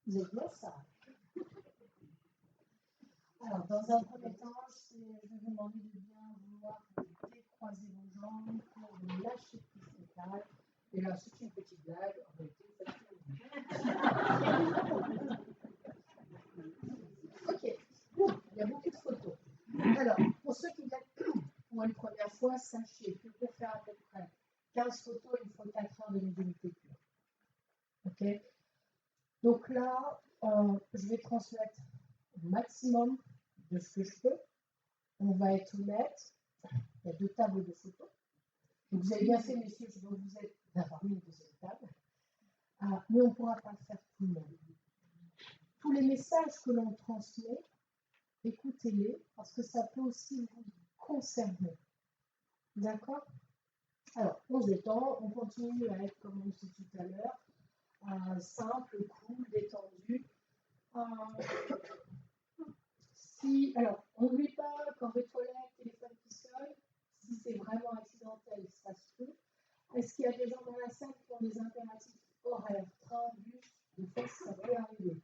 Vous êtes bien ça. Alors, dans un premier temps, je vais vous demander de bien vouloir décroiser vos jambes pour lâcher le frontal. Et là, c'est une petite blague. En réalité, ok, il y a beaucoup de photos. Alors, pour ceux qui viennent pour une première fois, sachez que pour faire à peu près 15 photos, il faut 4 heures de visibilité pure. Ok. Donc là, je vais transmettre au maximum de ce que je peux. On va être honnête. Il y a 2 tables de photos. Donc vous avez bien fait, messieurs, je dois vous aider d'avoir une deuxième table. Mais on ne pourra pas faire tout le monde. Tous les messages que l'on transmet, écoutez-les, parce que ça peut aussi vous concerner. D'accord? Alors, on se détend, on continue à être comme on dit tout à l'heure, simple, cool, détendu. Alors, on n'oublie pas quand les toilettes, téléphone qui sonne, si c'est vraiment accidentel, ça se peut. Est-ce qu'il y a des gens dans la salle qui ont des impératifs horaires, train, bus, des fois ça peut arriver.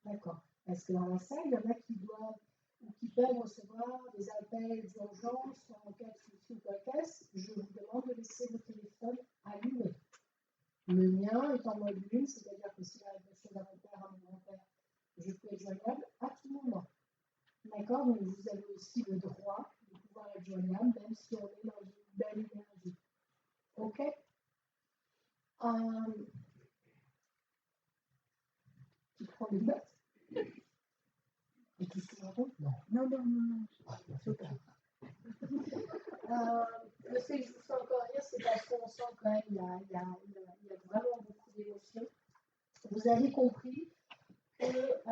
D'accord. Est-ce que dans la salle, il y en a qui doivent ou qui peuvent recevoir des appels d'urgence en cas de souci ou quoi qu'est-ce? Je vous demande de laisser le téléphone allumé. Le mien est en mode lune, c'est-à-dire que s'il arrive quelque chose à mon père, à mon grand-père, je peux être joignable à tout moment. D'accord? Donc vous avez aussi le droit de pouvoir être joignable, même si on est dans une belle énergie. Ok? Tu prends des notes? Et tout ce que je raconte? Non. Non. Super. Le fait que je vous fais encore rire, c'est parce qu'on sent quand même qu'il y a vraiment beaucoup d'émotions. Vous avez compris que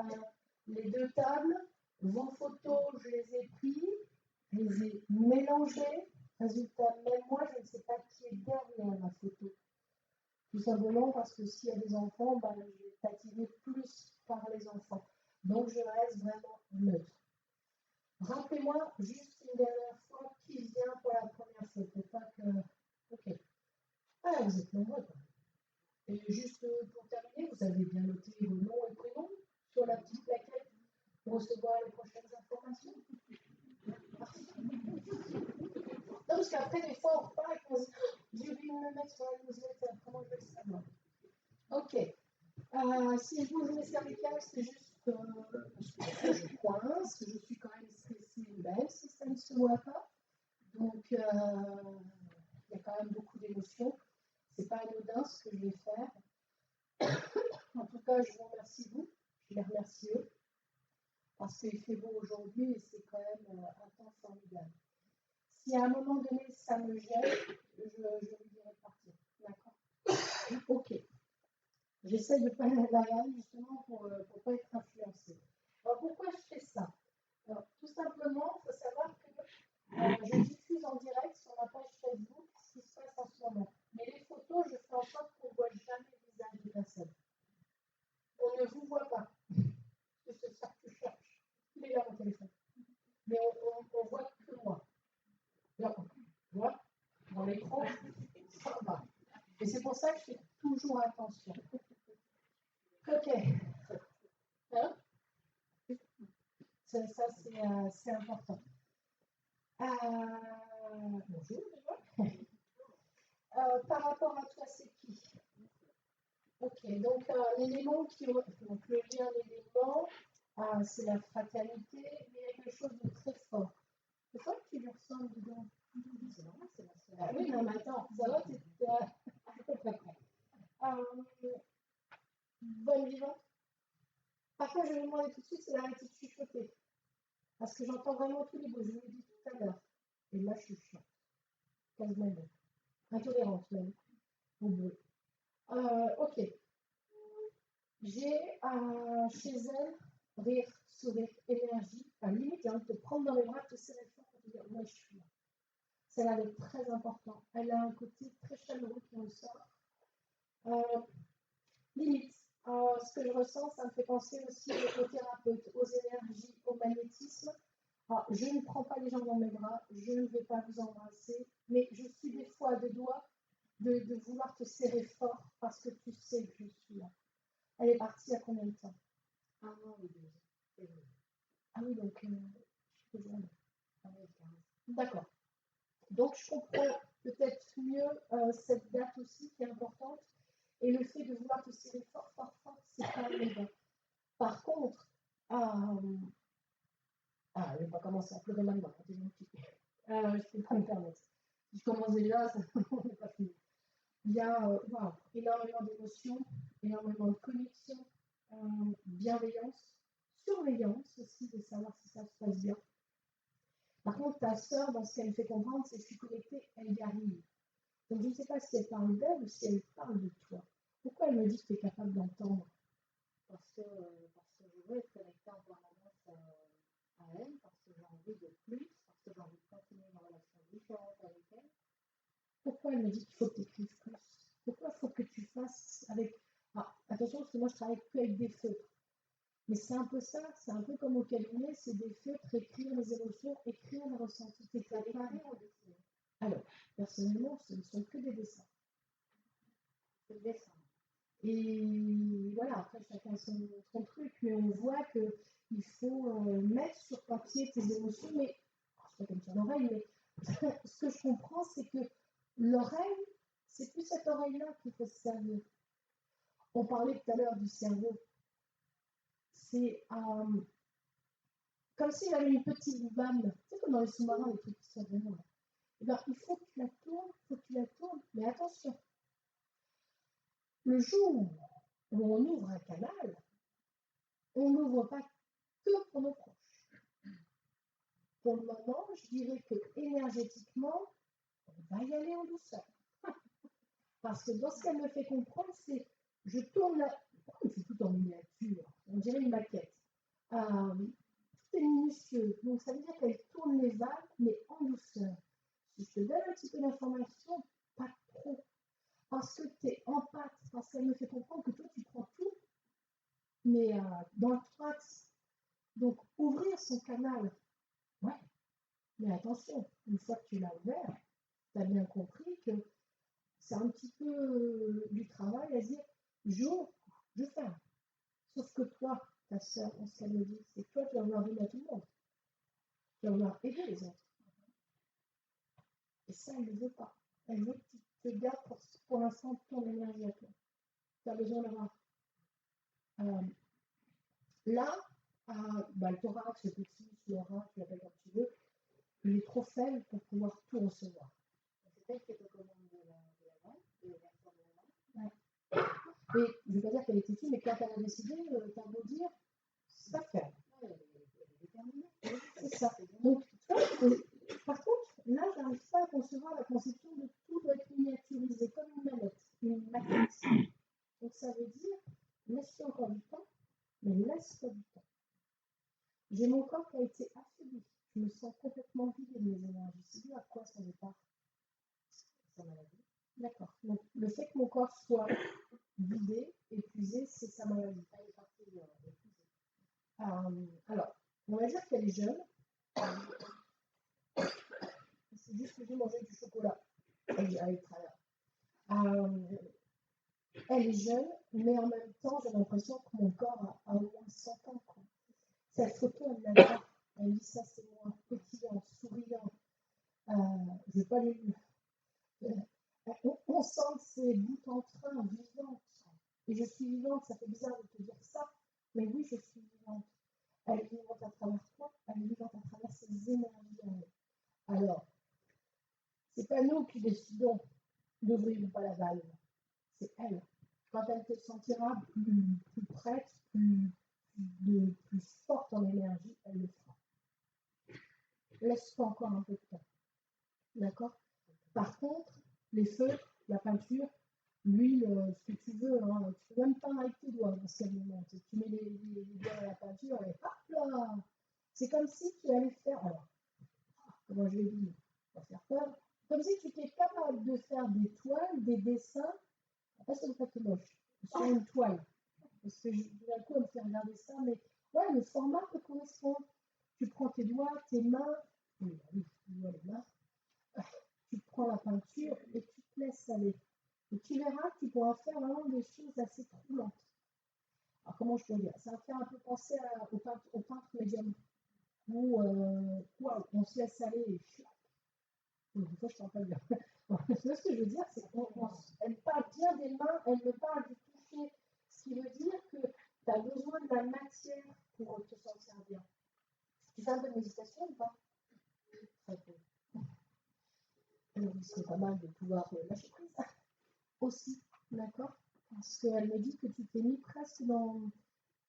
les 2 tables, vos photos, je les ai prises, je les ai mélangées. Résultat, même moi, je ne sais pas qui est derrière la photo. Tout simplement parce que s'il y a des enfants, je vais t'attirer plus par les enfants. Donc, je reste vraiment neutre. Rappelez-moi juste une dernière fois qui vient pour la première fois. Pour pas que. Ok. Ah, vous êtes nombreux, quoi. Et juste pour terminer, vous avez bien noté vos noms et prénoms sur la petite plaquette pour recevoir les prochaines informations. Non, parce qu'après, des fois, on repart et qu'on se dit j'ai oublié de me mettre sur la newsletter. Comment je vais le savoir? Ok. Si je bouge mes cervicales, c'est juste que je coince. Je suis quand même stressée, même si ça ne se voit pas. Donc, il y a quand même beaucoup d'émotions. Ce n'est pas anodin ce que je vais faire. En tout cas, je vous remercie vous. Je les remercie eux. Parce qu'il fait beau aujourd'hui et c'est quand même un temps formidable. Si à un moment donné ça me gêne, je vous dirai de partir. D'accord? Ok. J'essaie de ne pas aller à l'arrière justement pour ne pas être influencée. Alors pourquoi je fais ça? Alors, tout simplement, il faut savoir que je diffuse en direct sur ma page Facebook ce qui se passe en ce moment. Mais les photos, je fais en sorte qu'on ne voit jamais le visage de personne. On ne vous voit pas. C'est ça que je cherche. Il est là mon téléphone. Mais on ne voit que moi. Là, tu vois, dans l'écran, ça va. Et c'est pour ça que je fais toujours attention. Ok. Hein? Ça c'est important. Bonjour déjà. Par rapport à toi, c'est qui? Ok, donc l'élément donc le lien d'élément, c'est la fraternité, mais il y a quelque chose de très fort. C'est toi qui lui ressemble dedans. C'est normal, c'est la seule. Ah oui, non, mais attends, ça va, t'es à peu près prêt. Bonne vivante. Par contre, je vais vous demander tout de suite, c'est d'arrêter de chuchoter. Parce que j'entends vraiment tous les mots, je vous l'ai dit tout à l'heure. Et là, je suis chiante. Quasiment bon. Intolérante même. Au bruit. Ok. J'ai chez elle rire, sourire, énergie. À la limite, j'ai envie de te prendre dans les bras, de te serrer fort pour te dire moi je suis là. Ça a l'air très important. Elle a un côté très chaleureux qui ressort. Limite, ce que je ressens, ça me fait penser aussi aux thérapeutes, aux énergies, au magnétisme. Alors, je ne prends pas les gens dans mes bras, je ne vais pas vous embrasser, mais je suis des fois à 2 doigts de vouloir te serrer fort parce que tu sais que je suis là. Elle est partie il y a combien de temps? Un an ou deux. C'est vrai. Ah oui, donc je suis jeune. Ah oui, 15. D'accord. Donc je comprends peut-être mieux cette date aussi qui est importante et le fait de vouloir te serrer fort, fort, fort, c'est pas évident. Par contre, je vais pas commencer à pleurer maintenant, quand t'es gentil. Je peux pas me permettre. Si je commence déjà, ça on n'est pas fini. Il y a wow, énormément d'émotions, énormément de connexion, bienveillance, surveillance aussi, de savoir si ça se passe bien. Par contre, ta sœur, dans ce qu'elle me fait comprendre, c'est que je suis connectée, elle y arrive. Donc, je ne sais pas si elle parle d'elle ou si elle parle de toi. Pourquoi elle me dit que tu es capable d'entendre? Parce que je veux être connectée en permanence à elle, parce que j'ai envie de plus, parce que j'ai envie de continuer une relation différente avec elle. Pourquoi elle me dit qu'il faut que tu écrives plus? Pourquoi il faut que tu fasses avec... Ah, attention, parce que moi, je travaille que avec des feutres. Mais c'est un peu ça, c'est un peu comme au cabinet, c'est des feutres, écrire les émotions, écrire les ressentis. T'es Préparer au dessin. Alors, personnellement, ce ne sont que des dessins. C'est le dessin. Et voilà, après chacun son truc, mais on voit qu'il faut mettre sur papier tes émotions, mais c'est pas comme sur l'oreille, mais ce que je comprends, c'est que l'oreille, c'est plus cette oreille-là qu'il faut se servir. On parlait tout à l'heure du cerveau. C'est comme s'il avait une petite vanne, tu sais, comme dans les sous-marins, les trucs qui sortent de là. Et bien, il faut que tu la tournes, il faut que tu la tournes, mais attention, le jour où on ouvre un canal, on n'ouvre pas que pour nos proches. Pour le moment, je dirais que énergétiquement, on va y aller en douceur. Parce que dans ce qu'elle me fait comprendre, c'est je tourne la. Pourquoi on fait tout en miniature? On dirait une maquette. Tout est minutieux. Donc ça veut dire qu'elle tourne les valves, mais en douceur. Si je te donne un petit peu d'information, pas trop. Parce que tu es en pâte, parce qu'elle me fait comprendre que toi, tu prends tout, mais dans le trax. Donc, ouvrir son canal, ouais, mais attention, une fois que tu l'as ouvert, tu as bien compris que c'est un petit peu du travail à dire j'ouvre, je ferme. Sauf que toi, ta soeur, on se le dit, c'est que toi, tu vas vouloir donner à tout le monde. Tu vas vouloir aider les autres. Et ça, elle ne veut pas. Elle veut que tu te gardes pour l'instant ton énergie à toi. Tu as besoin d'avoir. Là, le thorax, le petit, l'aura, tu l'appelles comme tu veux, il est trop faible pour pouvoir tout recevoir. C'est elle qui est aux commandes de la main, de l'ouverture de la main. Ouais. Et je ne veux pas dire qu'elle était fille, mais quand elle a décidé, t'as beau dire, c'est pas faire. Ouais, elle est déterminée. C'est ça. Donc, par contre, là, je n'arrive pas à concevoir la conception de tout doit être miniaturisé comme une manette, une maquette. Donc, ça veut dire, laisse-toi encore du temps, mais laisse-toi du temps. J'ai mon corps qui a été affaibli. Je me sens complètement vidée de mes énergies. C'est dû à quoi son départ? Sa maladie. D'accord. Donc, le fait que mon corps soit vidé, épuisé, c'est sa maladie. Elle est partie épuisée. Alors, on va dire qu'elle est jeune. C'est juste que j'ai mangé du chocolat avec travers. Elle est jeune, mais en même temps, j'ai l'impression que mon corps a au moins 100 ans. Quoi. Cette photo, elle l'adore. Elle dit ça, c'est moi, pétillant, souriant. Je ne vais pas les. On sent que c'est bout en train, vivante. Et je suis vivante, ça fait bizarre de te dire ça, mais oui, je suis vivante. Elle est vivante à travers toi, elle est vivante à travers ses énergies. Alors, c'est pas nous qui décidons d'ouvrir ou pas la valve, c'est elle. Quand elle te sentira plus prête, plus forte en énergie, elle le fera. Laisse-toi encore un peu de temps. D'accord? Par contre, les feux, la peinture, l'huile, ce que tu veux, hein, tu peux même peindre avec tes doigts dans ce qu'elle monte. Tu mets les doigts dans la peinture et hop là! C'est comme si tu allais faire, alors, comment je vais dire, pour faire peur, comme si tu étais capable de faire des toiles, des dessins, après c'est pas tout moche, sur une toile. Parce que d'un coup, elle me fait regarder ça, mais ouais, le format peut correspondre. Tu prends tes doigts, tes mains, oui, les mains, tu prends la peinture et tu te laisses aller. Et tu verras que tu pourras faire vraiment des choses assez troublantes. alors, comment je peux dire? Ça va faire un peu penser au peintre médium, où on se laisse aller et des fois je t'en pas bien. Ce que je veux dire, c'est qu'elle parle bien des mains, elle me parle du toucher, ce qui veut dire que tu as besoin de la matière pour te sentir bien. Tu fais un peu de méditation ou pas? Très peu. Alors, c'est pas mal de pouvoir lâcher prise aussi, d'accord? Parce qu'elle me dit que tu t'es mis presque dans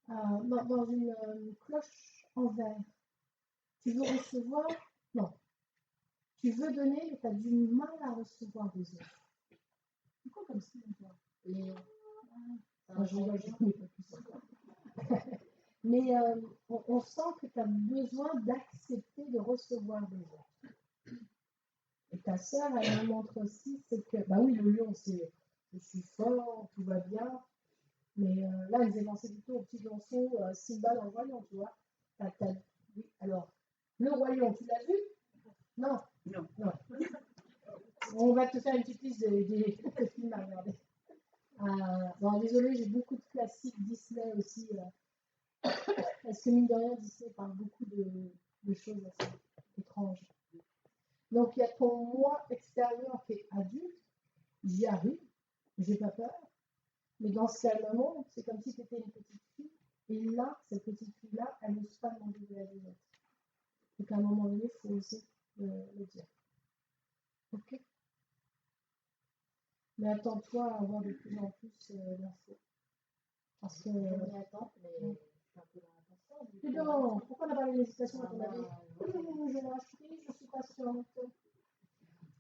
une cloche en verre. Tu veux recevoir? Non. Tu veux donner, mais tu as du mal à recevoir des autres. C'est quoi comme signe, toi? Léon. Moi, je rigole, je connais pas plus ça. Mais on sent que tu as besoin d'accepter de recevoir des autres. Et ta sœur, elle me montre aussi, c'est que, bah oui, le lion, c'est je suis fort, tout va bien. Mais là, elle s'est lancée plutôt au petit lionceau, Simba dans le royaume, tu vois. Oui, alors, le royaume, tu l'as vu? Non. Non. Non. On va te faire une petite liste des films à regarder. Bon, désolé, j'ai beaucoup de classiques Disney aussi. Parce que mine de rien, Disney parle beaucoup de choses assez étranges. Donc il y a ton moi extérieur qui est adulte, j'y arrive, j'ai pas peur, mais dans ce calmement, c'est comme si tu étais une petite fille, et là, cette petite fille-là, elle n'ose pas demander de la lunette. Donc à un moment donné, il faut oser le dire. Ok? Mais attends-toi à avoir de plus en plus d'infos. Parce que. Je m'y attends, mais je suis un peu dans l'impatience. Mais non, pourquoi on a parlé d'hésitation quand on avait je lâche prise, je suis patiente.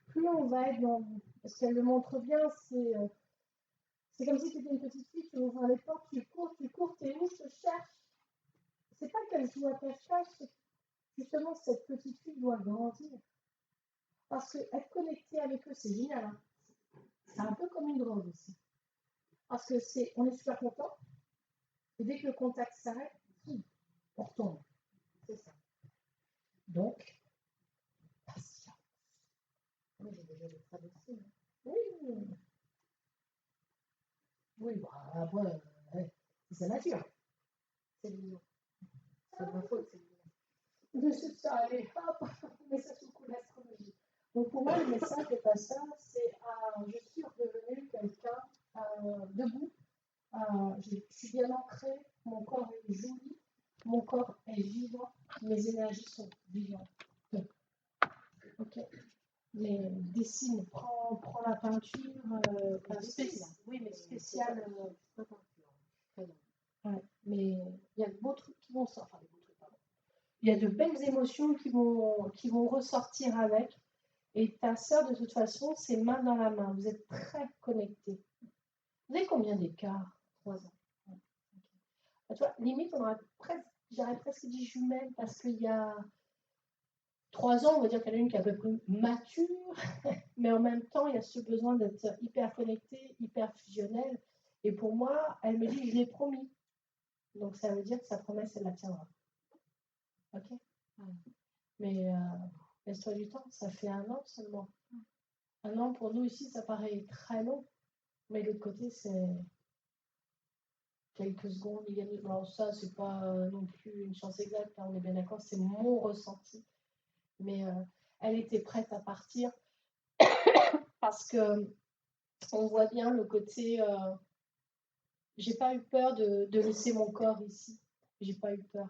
Plus on va être dans. Parce qu'elle le montre bien, c'est comme si tu étais une petite fille, tu ouvres les portes, tu cours, t'es où, je te cherche. C'est pas qu'elle joue à cache-cache, c'est que justement cette petite fille doit grandir. Parce qu'être connecté avec eux, c'est génial. Hein. C'est un peu comme une drogue aussi. Parce que on est super content, et dès que le contact s'arrête, on retombe. C'est ça. Donc, patience. Moi, j'ai déjà des traversées. Hein. Oui. Oui, bah, après, c'est sa nature. C'est lion. C'est de ma faute, c'est lion. Mais c'est ça, allez, hop, on met ça sous le coup de l'astrologie. Donc pour moi, le message de ta sœur, c'est je suis redevenue quelqu'un debout. Je suis bien ancrée, mon corps est joli, mon corps est vivant, mes énergies sont vivantes. Ok. Mais dessine, prends la peinture, spéciale. Oui, mais spéciale. Pas peinture. Très bien. Ouais, mais il y a de beaux trucs qui vont sortir. Enfin, il y a de belles émotions qui vont ressortir avec. Et ta sœur, de toute façon, c'est main dans la main. Vous êtes très connectés. Vous avez combien d'écart? 3 ans. Ouais. Okay. Tu vois, limite, j'aurais presque dit jumelles parce qu'il y a 3 ans, on va dire qu'il y en a une qui est à peu près mature, mais en même temps, il y a ce besoin d'être hyper connecté, hyper fusionnel. Et pour moi, elle me dit, je l'ai promis. Donc, ça veut dire que sa promesse, elle la tiendra. Ok. Mais laisse-toi du temps, ça fait 1 an seulement. 1 an pour nous ici, ça paraît très long. Mais de l'autre côté, c'est quelques secondes. Alors ça, c'est pas non plus une chance exacte, hein, on est bien d'accord, c'est mon ressenti. Mais elle était prête à partir parce que on voit bien le côté. J'ai pas eu peur de laisser mon corps ici. J'ai pas eu peur.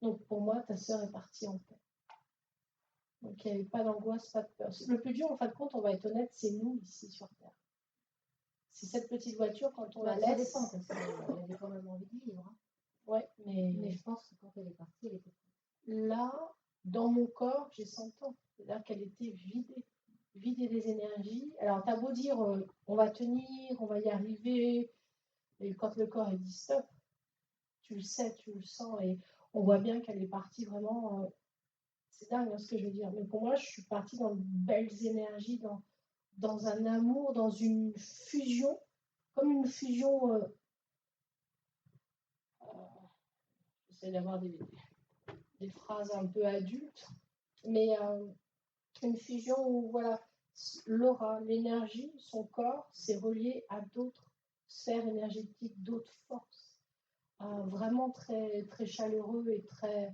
Donc pour moi, ta sœur est partie en paix. Donc il n'y avait pas d'angoisse, pas de peur. Le plus dur, en fin de compte, on va être honnête, c'est nous ici sur Terre. C'est cette petite voiture, quand on la laisse. Ça dépend, parce qu'elle avait quand même envie de vivre. Hein. Ouais, mais je pense que quand elle est partie, elle était prête. Là, dans mon corps, j'ai 100 ans. C'est-à-dire qu'elle était vidée des énergies. Alors, t'as beau dire, on va tenir, on va y arriver. Et quand le corps est dit stop, tu le sais, tu le sens. Et on voit bien qu'elle est partie vraiment. C'est dingue hein, ce que je veux dire. Mais pour moi, je suis partie dans de belles énergies, dans un amour, dans une fusion, comme une fusion. J'essaie d'avoir des phrases un peu adultes, mais une fusion où voilà, l'aura, l'énergie, son corps, c'est relié à d'autres sphères énergétiques, d'autres forces. vraiment très, très chaleureux et très...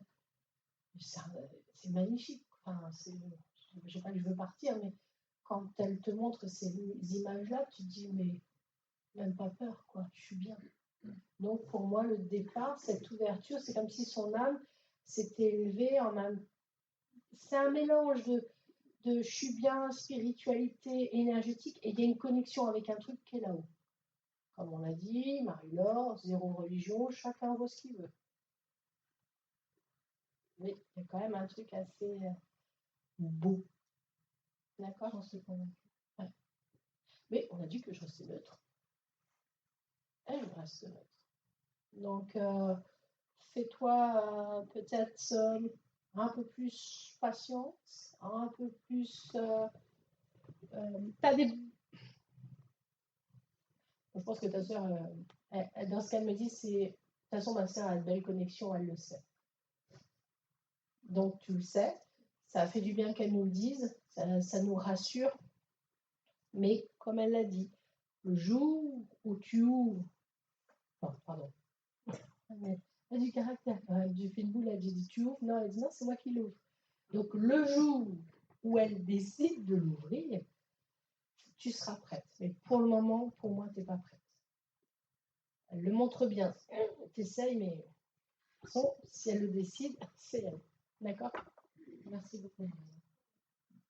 C'est magnifique. Enfin, je sais pas que je veux partir, mais quand elle te montre ces images-là, tu te dis, mais même pas peur, quoi, je suis bien. Donc pour moi, le départ, cette ouverture, c'est comme si son âme s'était élevée en un... C'est un mélange de je suis bien, spiritualité, énergétique, et il y a une connexion avec un truc qui est là-haut. Comme on l'a dit, Marie-Laure, zéro religion, chacun voit ce qu'il veut. Mais il y a quand même un truc assez beau. D'accord? J'en suis convaincue. Ouais. Mais on a dit que je restais neutre. Et je reste neutre. Donc, fais-toi peut-être un peu plus patience, un peu plus... t'as des... Je pense que ta soeur, dans ce qu'elle me dit, c'est... De toute façon, ma soeur a une belle connexion, elle le sait. Donc, tu le sais. Ça a fait du bien qu'elle nous le dise. Ça nous rassure. Mais, comme elle l'a dit, le jour où tu ouvres... Oh, pardon. Elle a du caractère quand même. J'ai fait une boule, elle dit tu ouvres. Non, elle dit non, c'est moi qui l'ouvre. Donc, le jour où elle décide de l'ouvrir, tu seras prête. Mais pour le moment, pour moi, tu n'es pas prête. Elle le montre bien. Tu essayes, mais de toute façon, si elle le décide, c'est elle. D'accord? Merci beaucoup.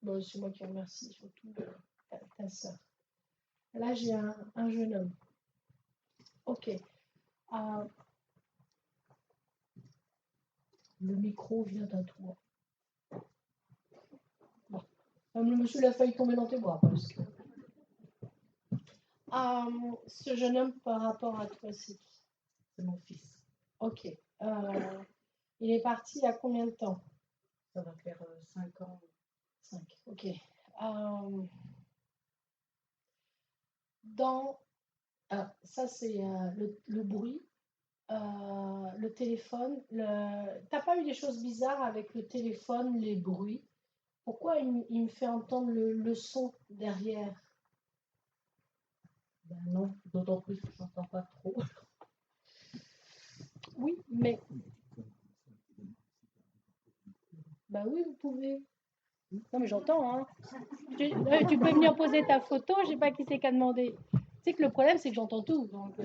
Bon, c'est moi qui remercie surtout ta soeur. Là, j'ai un jeune homme. Ok. Le micro vient à toi. Bon. Comme le monsieur l'a failli tomber dans tes bras, parce que... ce jeune homme par rapport à toi, c'est qui? C'est mon fils. Ok. Il est parti il y a combien de temps? Ça va faire 5 ans. 5, ok. Dans... ça, c'est le bruit. Le téléphone. T'as pas eu des choses bizarres avec le téléphone, les bruits? Pourquoi il me fait entendre le son derrière? Ben non, d'autant plus que je n'entends pas trop. Oui, mais... Bah oui, vous pouvez. Non, mais j'entends, hein. Tu peux venir poser ta photo, je sais pas qui c'est qui a demandé. Tu sais que le problème, c'est que j'entends tout. Donc,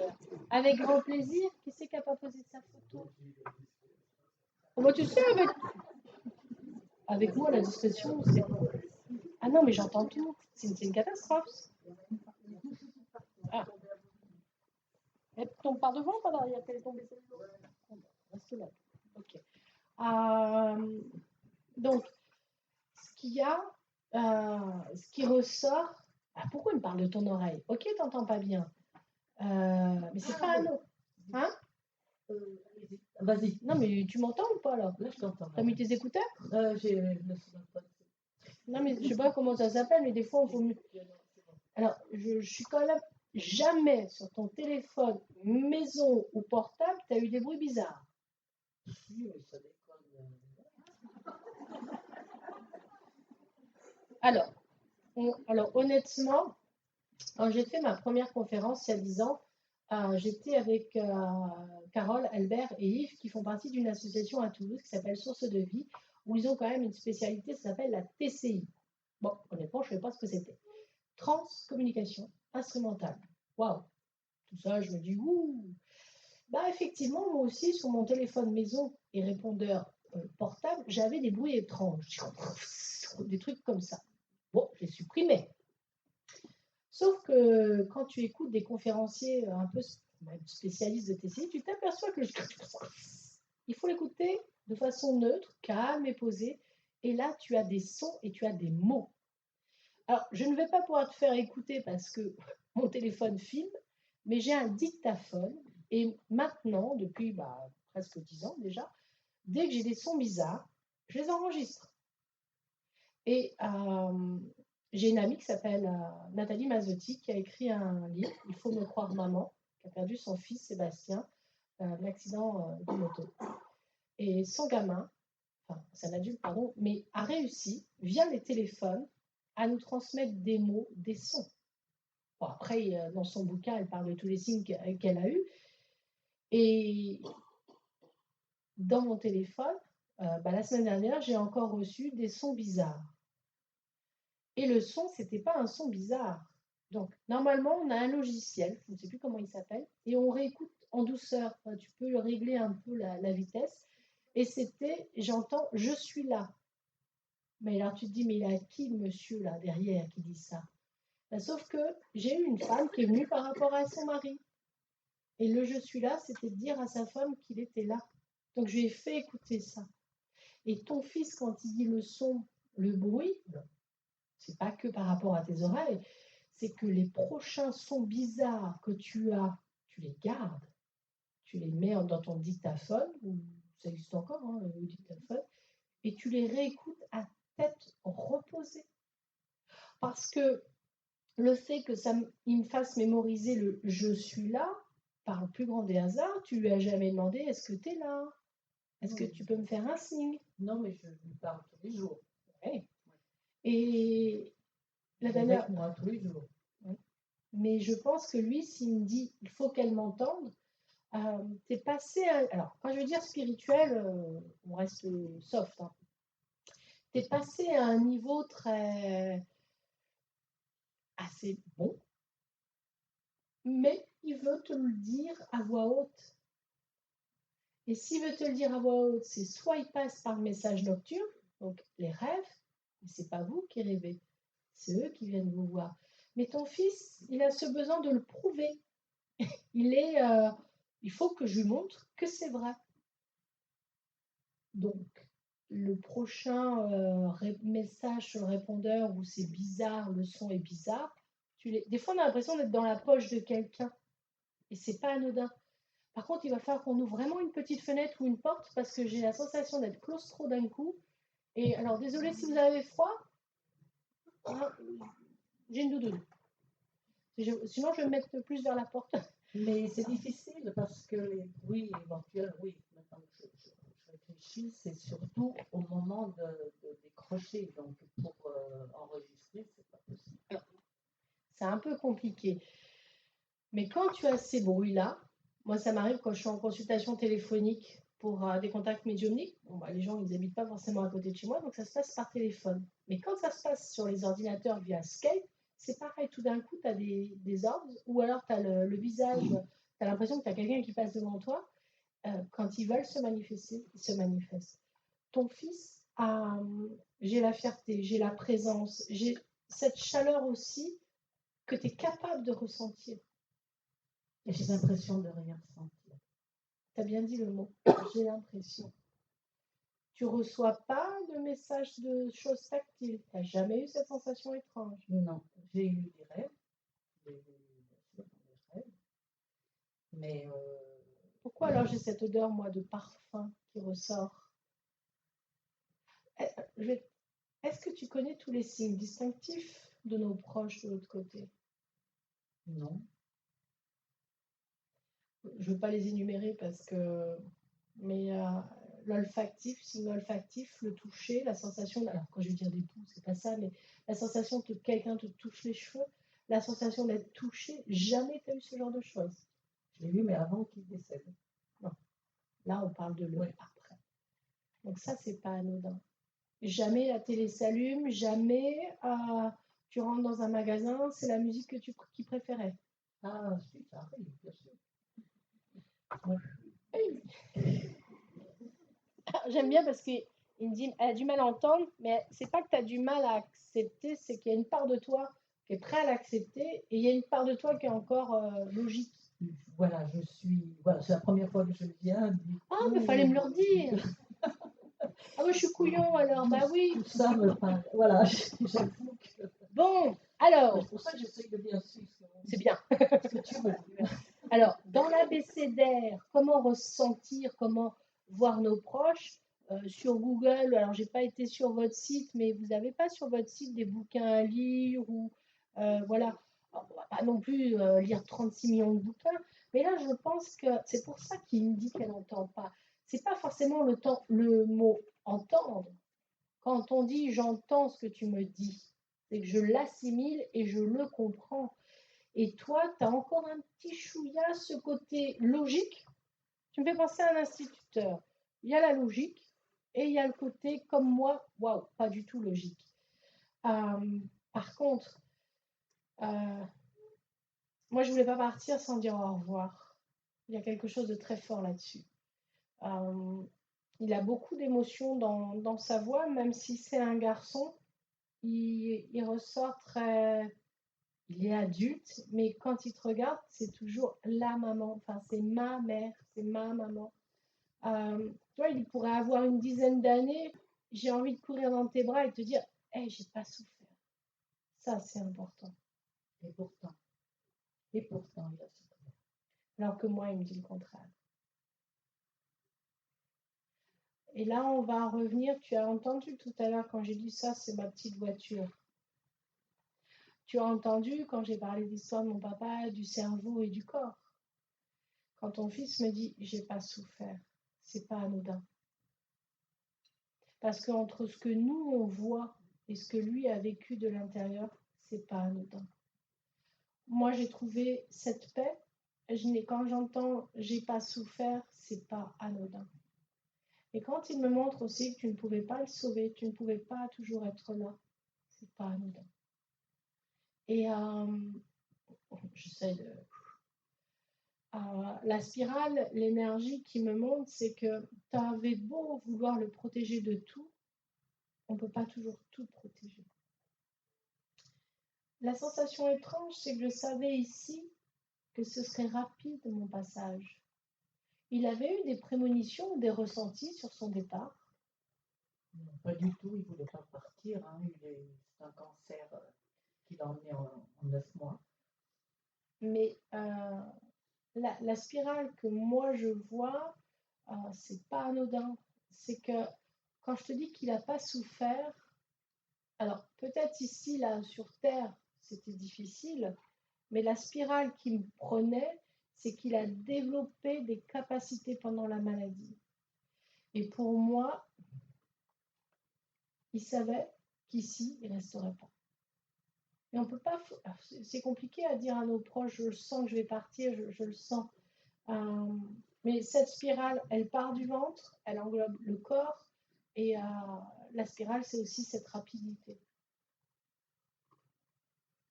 avec grand plaisir, qui c'est qui n'a pas posé sa photo? Oh, bah, tu sais, avec moi, la discrétion, c'est... Ah non, mais j'entends tout. C'est une catastrophe. Ah. Elle tombe par devant ou par derrière qu'elle est tombée celle-là? Reste là. Ok. Donc, ce qu'il y a, ce qui ressort... Ah, pourquoi il me parle de ton oreille? Ok, t'entends pas bien. Mais c'est pas un autre. Hein? Vas-y. Non, mais tu m'entends ou pas là? Là, je t'entends. T'as mis tes écouteurs? J'ai le son pas. Non, mais je sais pas comment ça s'appelle, mais des fois, on faut mieux. Alors, je suis quand même jamais sur ton téléphone, maison ou portable, tu as eu des bruits bizarres. Si, mais ça déconne. Alors honnêtement, quand j'ai fait ma première conférence il y a 10 ans, j'étais avec Carole, Albert et Yves qui font partie d'une association à Toulouse qui s'appelle Source de Vie, où ils ont quand même une spécialité, ça s'appelle la TCI. Bon, honnêtement, je ne savais pas ce que c'était. Transcommunication instrumentale. Waouh! Tout ça, je me dis, ouh! Bah, effectivement, moi aussi, sur mon téléphone maison et répondeur portable, j'avais des bruits étranges. Des trucs comme ça. Bon, je les supprimais. Sauf que quand tu écoutes des conférenciers un peu spécialistes de TCI, tu t'aperçois que il faut l'écouter de façon neutre, calme et posée. Et là, tu as des sons et tu as des mots. Alors, je ne vais pas pouvoir te faire écouter parce que mon téléphone filme, mais j'ai un dictaphone. Et maintenant, depuis presque 10 ans déjà, dès que j'ai des sons bizarres, je les enregistre. Et j'ai une amie qui s'appelle Nathalie Mazzotti qui a écrit un livre, Il faut me croire maman, qui a perdu son fils Sébastien, un accident de moto. Et son gamin, enfin c'est un adulte, pardon, mais a réussi, via les téléphones, à nous transmettre des mots, des sons. Bon, après, dans son bouquin, elle parle de tous les signes qu'elle a eus. Et dans mon téléphone, la semaine dernière, j'ai encore reçu des sons bizarres. Et le son, c'était pas un son bizarre. Donc, normalement, on a un logiciel, je ne sais plus comment il s'appelle, et on réécoute en douceur. Enfin, tu peux régler un peu la vitesse. Et c'était, j'entends, je suis là. Mais alors tu te dis, mais il a qui le monsieur là derrière qui dit ça? Sauf que j'ai eu une femme qui est venue par rapport à son mari. Et le je suis là, c'était de dire à sa femme qu'il était là. Donc je lui ai fait écouter ça. Et ton fils, quand il dit le son, le bruit, c'est pas que par rapport à tes oreilles, c'est que les prochains sons bizarres que tu as, tu les gardes, tu les mets dans ton dictaphone, ou ça existe encore, hein, le dictaphone, et tu les réécoutes à tête reposée. Parce que le fait que il me fasse mémoriser le je suis là, par le plus grand des hasards, tu lui as jamais demandé est-ce que tu es là? Est-ce que tu peux me faire un signe? Non, mais je lui parle tous les jours. Ouais. Et la dernière. Avec moi tous les jours. Mais je pense que lui, s'il me dit il faut qu'elle m'entende, t'es passé à. Alors, quand je veux dire spirituel, on reste soft. Hein. T'es passé à un niveau très. Assez bon, mais il veut te le dire à voix haute. Et s'il veut te le dire à voix haute, c'est soit il passe par le message nocturne, donc les rêves, mais c'est pas vous qui rêvez, c'est eux qui viennent vous voir. Mais ton fils, il a ce besoin de le prouver. Il faut que je lui montre que c'est vrai. Donc, le prochain message sur le répondeur où c'est bizarre, le son est bizarre, des fois on a l'impression d'être dans la poche de quelqu'un et c'est pas anodin. Par contre, il va falloir qu'on ouvre vraiment une petite fenêtre ou une porte parce que j'ai la sensation d'être claustro d'un coup. Et alors, désolé si vous avez froid, hein, j'ai une doudoune. Sinon, je vais me mettre plus vers la porte. Mais c'est difficile parce que les bruits éventuels, oui, maintenant que je réfléchis, c'est surtout au moment de décrocher. Donc, pour enregistrer, c'est pas possible. C'est un peu compliqué. Mais quand tu as ces bruits-là, moi, ça m'arrive quand je suis en consultation téléphonique pour des contacts médiumniques. Les gens, ils n'habitent pas forcément à côté de chez moi, donc ça se passe par téléphone. Mais quand ça se passe sur les ordinateurs via Skype, c'est pareil. Tout d'un coup, tu as des ordres, ou alors tu as le visage, tu as l'impression que tu as quelqu'un qui passe devant toi. Quand ils veulent se manifester, ils se manifestent. Ton fils, j'ai la fierté, j'ai la présence, j'ai cette chaleur aussi que tu es capable de ressentir. Et j'ai l'impression de rien sentir. Tu as bien dit le mot, j'ai l'impression. Tu reçois pas de messages de choses tactiles. Tu n'as jamais eu cette sensation étrange. Non, j'ai eu des rêves. J'ai eu des rêves. Mais pourquoi alors j'ai cette odeur, moi, de parfum qui ressort? Est-ce que tu connais tous les signes distinctifs de nos proches de l'autre côté? Non. Je ne veux pas les énumérer parce que. Mais l'olfactif, signe olfactif, le toucher, la sensation. Alors, quand je veux dire des poux, c'est pas ça, mais la sensation que quelqu'un te touche les cheveux, la sensation d'être touché, jamais tu as eu ce genre de choses. Je l'ai eu, mais avant qu'il décède. Non. Là, on parle de l'heure après. Donc, ça, c'est pas anodin. Jamais la télé s'allume, jamais tu rentres dans un magasin, c'est la musique que tu préférais. Ah, si, ça arrive, bien sûr. J'aime bien parce qu'il me dit elle a du mal à entendre, mais c'est pas que tu as du mal à accepter, c'est qu'il y a une part de toi qui est prêt à l'accepter et il y a une part de toi qui est encore logique. Voilà, c'est la première fois que je viens. Ah, mais fallait me le redire. Ah, moi je suis couillon alors, bah oui. Tout ça me parle. Voilà, j'avoue que. Bon, alors. C'est pour ça que j'essaye de bien suivre. C'est bien. Ce que tu veux dire. Alors, dans l'abécédaire, comment ressentir, comment voir nos proches sur Google, alors j'ai pas été sur votre site, mais vous n'avez pas sur votre site des bouquins à lire ou voilà. Alors, on va pas non plus lire 36 millions de bouquins, mais là je pense que c'est pour ça qu'il me dit qu'elle n'entend pas. C'est pas forcément le mot entendre. Quand on dit j'entends ce que tu me dis, c'est que je l'assimile et je le comprends. Et toi, tu as encore un petit chouïa, ce côté logique, Tu me fais penser à un instituteur. Il y a la logique et il y a le côté comme moi, waouh, pas du tout logique. Par contre, moi, je voulais pas partir sans dire au revoir. Il y a quelque chose de très fort là-dessus. Il a beaucoup d'émotions dans sa voix, même si c'est un garçon, il ressort très... Il est adulte, mais quand il te regarde, c'est toujours la maman. Enfin, c'est ma mère, c'est ma maman. Tu vois, il pourrait avoir une dizaine d'années. J'ai envie de courir dans tes bras et te dire, hey, j'ai pas souffert. Ça, c'est important. Et pourtant, il a souffert. Alors que moi, il me dit le contraire. Et là, on va revenir. Tu as entendu tout à l'heure quand j'ai dit ça, c'est ma petite voiture. Tu as entendu quand j'ai parlé de l'histoire de mon papa, du cerveau et du corps. Quand ton fils me dit, j'ai pas souffert, c'est pas anodin. Parce qu'entre ce que nous, on voit et ce que lui a vécu de l'intérieur, c'est pas anodin. Moi, j'ai trouvé cette paix. Quand j'entends j'ai pas souffert, c'est pas anodin. Et quand il me montre aussi que tu ne pouvais pas le sauver, tu ne pouvais pas toujours être là, c'est pas anodin. Et j'essaie de. La spirale, l'énergie qui me montre, c'est que tu avais beau vouloir le protéger de tout, on ne peut pas toujours tout protéger. La sensation étrange, c'est que je savais ici que ce serait rapide mon passage. Il avait eu des prémonitions ou des ressentis sur son départ? Non, pas du tout, il ne voulait pas partir. Hein. C'est un cancer qu'il a emmené en 9 mois. Mais la spirale que moi je vois, c'est pas anodin. C'est que quand je te dis qu'il n'a pas souffert, alors peut-être ici, là, sur Terre, c'était difficile, mais la spirale qui me prenait, c'est qu'il a développé des capacités pendant la maladie. Et pour moi, il savait qu'ici, il ne resterait pas. Et on peut pas. C'est compliqué à dire à nos proches, je sens que je vais partir, je le sens. Mais cette spirale, elle part du ventre, elle englobe le corps, et la spirale, c'est aussi cette rapidité.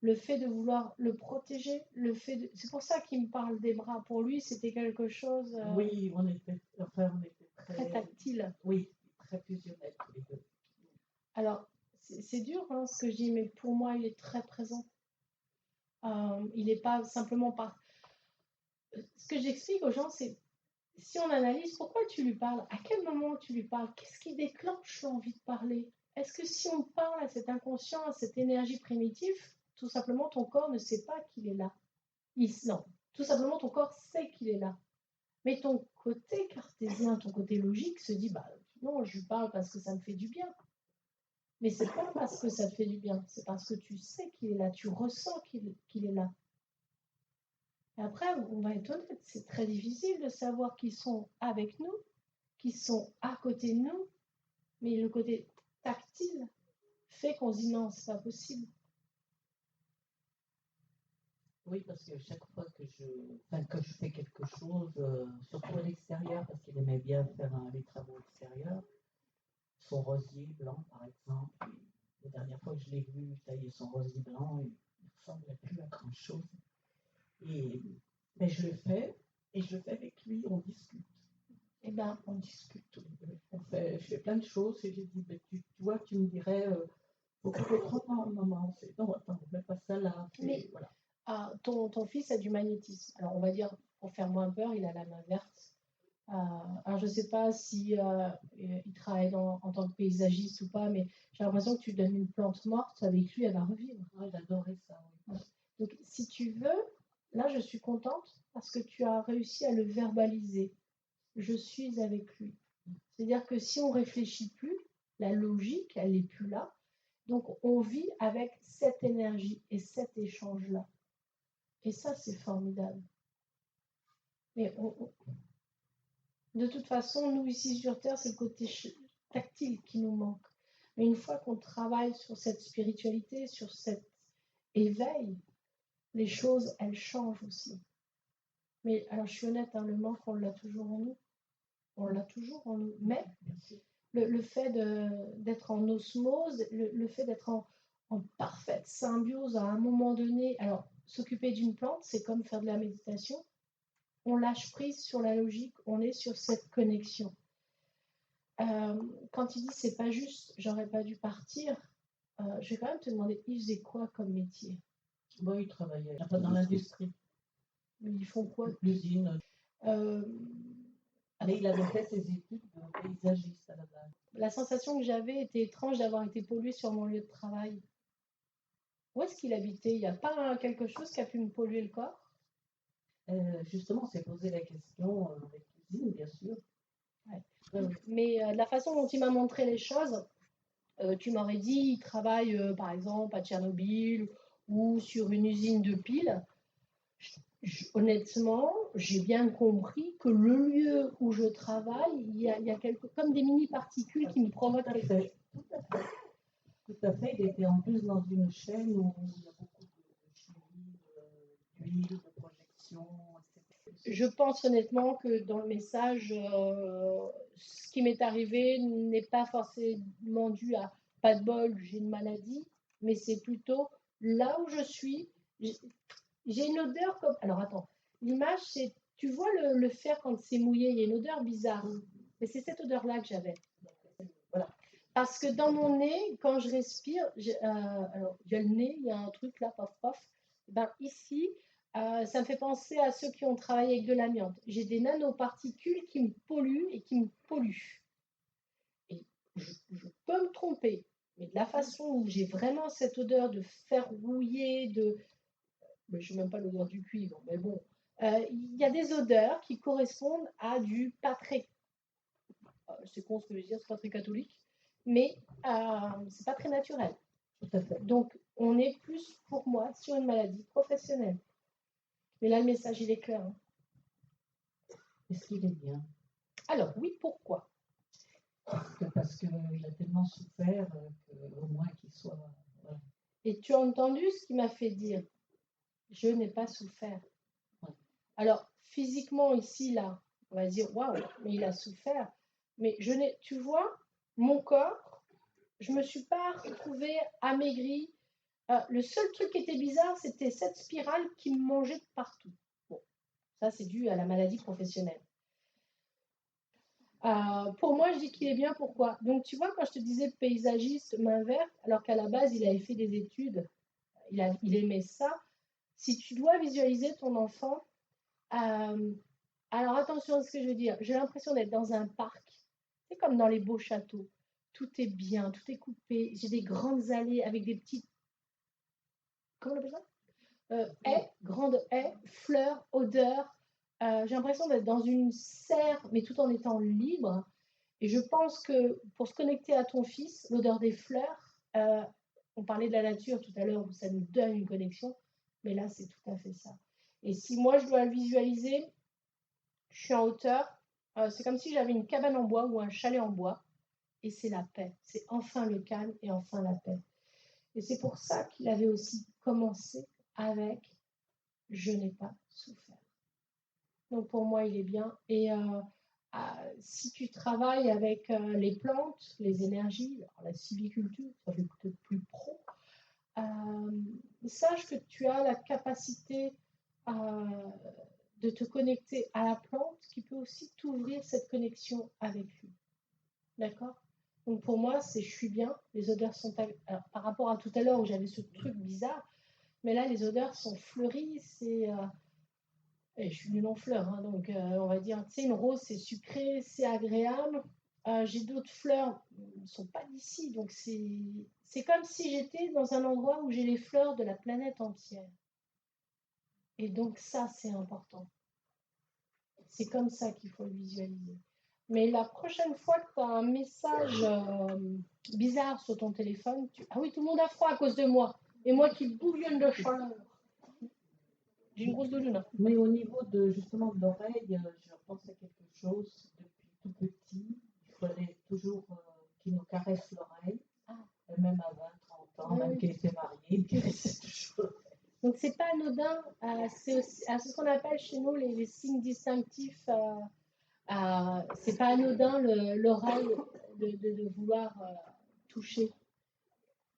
Le fait de vouloir le protéger, c'est pour ça qu'il me parle des bras. Pour lui, c'était quelque chose. Oui, on était très tactile. Oui, très fusionnel tous les deux. Alors, c'est dur hein, ce que je dis, mais pour moi, il est très présent. Il n'est pas simplement par. Ce que j'explique aux gens, c'est si on analyse pourquoi tu lui parles, à quel moment tu lui parles, qu'est-ce qui déclenche l'envie de parler? Est-ce que si on parle à cet inconscient, à cette énergie primitive, tout simplement ton corps ne sait pas qu'il est là? Non, tout simplement ton corps sait qu'il est là. Mais ton côté cartésien, ton côté logique se dit bah non, je lui parle parce que ça me fait du bien. Mais c'est pas parce que ça te fait du bien, c'est parce que tu sais qu'il est là, tu ressens qu'il est là. Et après, on va être honnête, c'est très difficile de savoir qu'ils sont avec nous, qu'ils sont à côté de nous, mais le côté tactile fait qu'on se dit non, c'est pas possible. Oui, parce que chaque fois que je fais quelque chose, surtout à l'extérieur, parce qu'il aimait bien faire les travaux extérieurs, son rosier blanc par exemple, la dernière fois que je l'ai vu tailler son rosier blanc, il ne ressemblait plus à grand chose. Mais je le fais, et je le fais avec lui, on discute. Eh bien, on discute tous les deux. Je fais plein de choses, et j'ai dit, tu vois, tu me dirais, faut que je prenne un moment. Non, attends, ne mets pas ça là. Mais voilà. Ton fils a du magnétisme. Alors, on va dire, pour faire moins peur, il a la main verte. Alors, je ne sais pas si il travaille en tant que paysagiste ou pas, mais j'ai l'impression que tu donnes une plante morte, avec lui, elle va revivre. Ouais, j'adorais ça. Oui. Ouais. Donc, si tu veux, là, je suis contente parce que tu as réussi à le verbaliser. Je suis avec lui. C'est-à-dire que si on réfléchit plus, la logique, elle n'est plus là. Donc, on vit avec cette énergie et cet échange-là. Et ça, c'est formidable. Mais de toute façon, nous, ici sur Terre, c'est le côté tactile qui nous manque. Mais une fois qu'on travaille sur cette spiritualité, sur cet éveil, les choses, elles changent aussi. Mais alors, je suis honnête, hein, le manque, on l'a toujours en nous. On l'a toujours en nous. Mais Bien sûr. le fait d'être en osmose, le fait d'être en parfaite symbiose à un moment donné, alors s'occuper d'une plante, c'est comme faire de la méditation. On lâche prise sur la logique, on est sur cette connexion. Quand il dit c'est pas juste, j'aurais pas dû partir, je vais quand même te demander, il faisait quoi comme métier? Bon, il travaillait dans l'industrie, Ils font quoi? l'usine. Euh, Mais il avait fait ses études de paysagiste à la base. la sensation que j'avais était étrange d'avoir été polluée sur mon lieu de travail. Où est-ce qu'il habitait? Il n'y a pas quelque chose qui a pu me polluer le corps? Justement, on s'est posé la question avec l'usine, bien sûr. Ouais. Mais de la façon dont il m'a montré les choses, tu m'aurais dit, il travaille par exemple à Tchernobyl ou sur une usine de piles. Honnêtement, j'ai bien compris que le lieu où je travaille, il y a comme des mini-particules qui me provoquent quelque chose. Tout à fait. Il était en plus dans une chaîne où il y a beaucoup de chimie, d'huile, de projection, etc. Je pense honnêtement que dans le message, ce qui m'est arrivé n'est pas forcément dû à pas de bol, j'ai une maladie, mais c'est plutôt là où je suis. J'ai une odeur comme. Alors attends, l'image, c'est. Tu vois le fer quand c'est mouillé, il y a une odeur bizarre. Mais c'est cette odeur-là que j'avais. Voilà. Parce que dans mon nez, quand je respire, alors il y a le nez, il y a un truc là, pof pof. Ben, ici, ça me fait penser à ceux qui ont travaillé avec de l'amiante. J'ai des nanoparticules qui me polluent et qui me polluent. Et je peux me tromper, mais de la façon où j'ai vraiment cette odeur de fer rouillé, je n'ai même pas l'odeur du cuivre, mais bon, il y a des odeurs qui correspondent à du pas très, c'est con ce que je veux dire, c'est pas très catholique, mais c'est pas très naturel. Tout à fait. Donc, on est plus, pour moi, sur une maladie professionnelle. Mais là, le message, il est clair. Hein. Est-ce qu'il est bien? Alors, oui, pourquoi? Parce qu'il a tellement souffert qu'au moins qu'il soit. Voilà. Et tu as entendu ce qui m'a fait dire? Je n'ai pas souffert. Ouais. Alors, physiquement, ici, là, on va dire, waouh, mais il a souffert. Mais je n'ai, tu vois, mon corps, je ne me suis pas retrouvée amaigrie. Le seul truc qui était bizarre, c'était cette spirale qui me mangeait de partout. Bon, ça, c'est dû à la maladie professionnelle. Pour moi, je dis qu'il est bien. Pourquoi? Donc, tu vois, quand je te disais paysagiste, main verte, alors qu'à la base, il avait fait des études, il aimait ça. Si tu dois visualiser ton enfant, alors attention à ce que je veux dire. J'ai l'impression d'être dans un parc. C'est comme dans les beaux châteaux. Tout est bien, tout est coupé. J'ai des grandes allées avec des petites. Comment on appelle ça? Haies, grandes haies, fleurs, odeurs. J'ai l'impression d'être dans une serre, mais tout en étant libre. Et je pense que pour se connecter à ton fils, l'odeur des fleurs, on parlait de la nature tout à l'heure où ça nous donne une connexion, mais là c'est tout à fait ça. Et si moi je dois le visualiser, je suis en hauteur, c'est comme si j'avais une cabane en bois ou un chalet en bois, et c'est la paix. C'est enfin le calme et enfin la paix. Et c'est pour ça qu'il avait aussi commencé avec je n'ai pas souffert. Donc pour moi, il est bien. Et si tu travailles avec les plantes, les énergies, alors la sylviculture, ça fait peut-être plus pro, sache que tu as la capacité de te connecter à la plante qui peut aussi t'ouvrir cette connexion avec lui. D'accord? Donc pour moi, c'est je suis bien, les odeurs sont... Alors, par rapport à tout à l'heure où j'avais ce truc bizarre, mais là, les odeurs sont fleuries, c'est... Et je suis nulle en fleurs, hein, donc on va dire, tu sais, une rose, c'est sucré, c'est agréable. J'ai d'autres fleurs, ne sont pas d'ici, donc c'est comme si j'étais dans un endroit où j'ai les fleurs de la planète entière. Et donc ça, c'est important. C'est comme ça qu'il faut le visualiser. Mais la prochaine fois que tu as un message bizarre sur ton téléphone, ah oui, tout le monde a froid à cause de moi. Et moi qui bouillonne de chaleur. J'ai une grosse doudoune. Mais au niveau de justement de l'oreille, je repense à quelque chose depuis tout petit. Il fallait toujours qu'il nous caresse l'oreille, même à 20, 30 ans, même qu'il était marié, il caressait toujours. Donc c'est pas anodin anodin. C'est ce qu'on appelle chez nous les signes distinctifs. C'est pas anodin l'oreille de vouloir toucher.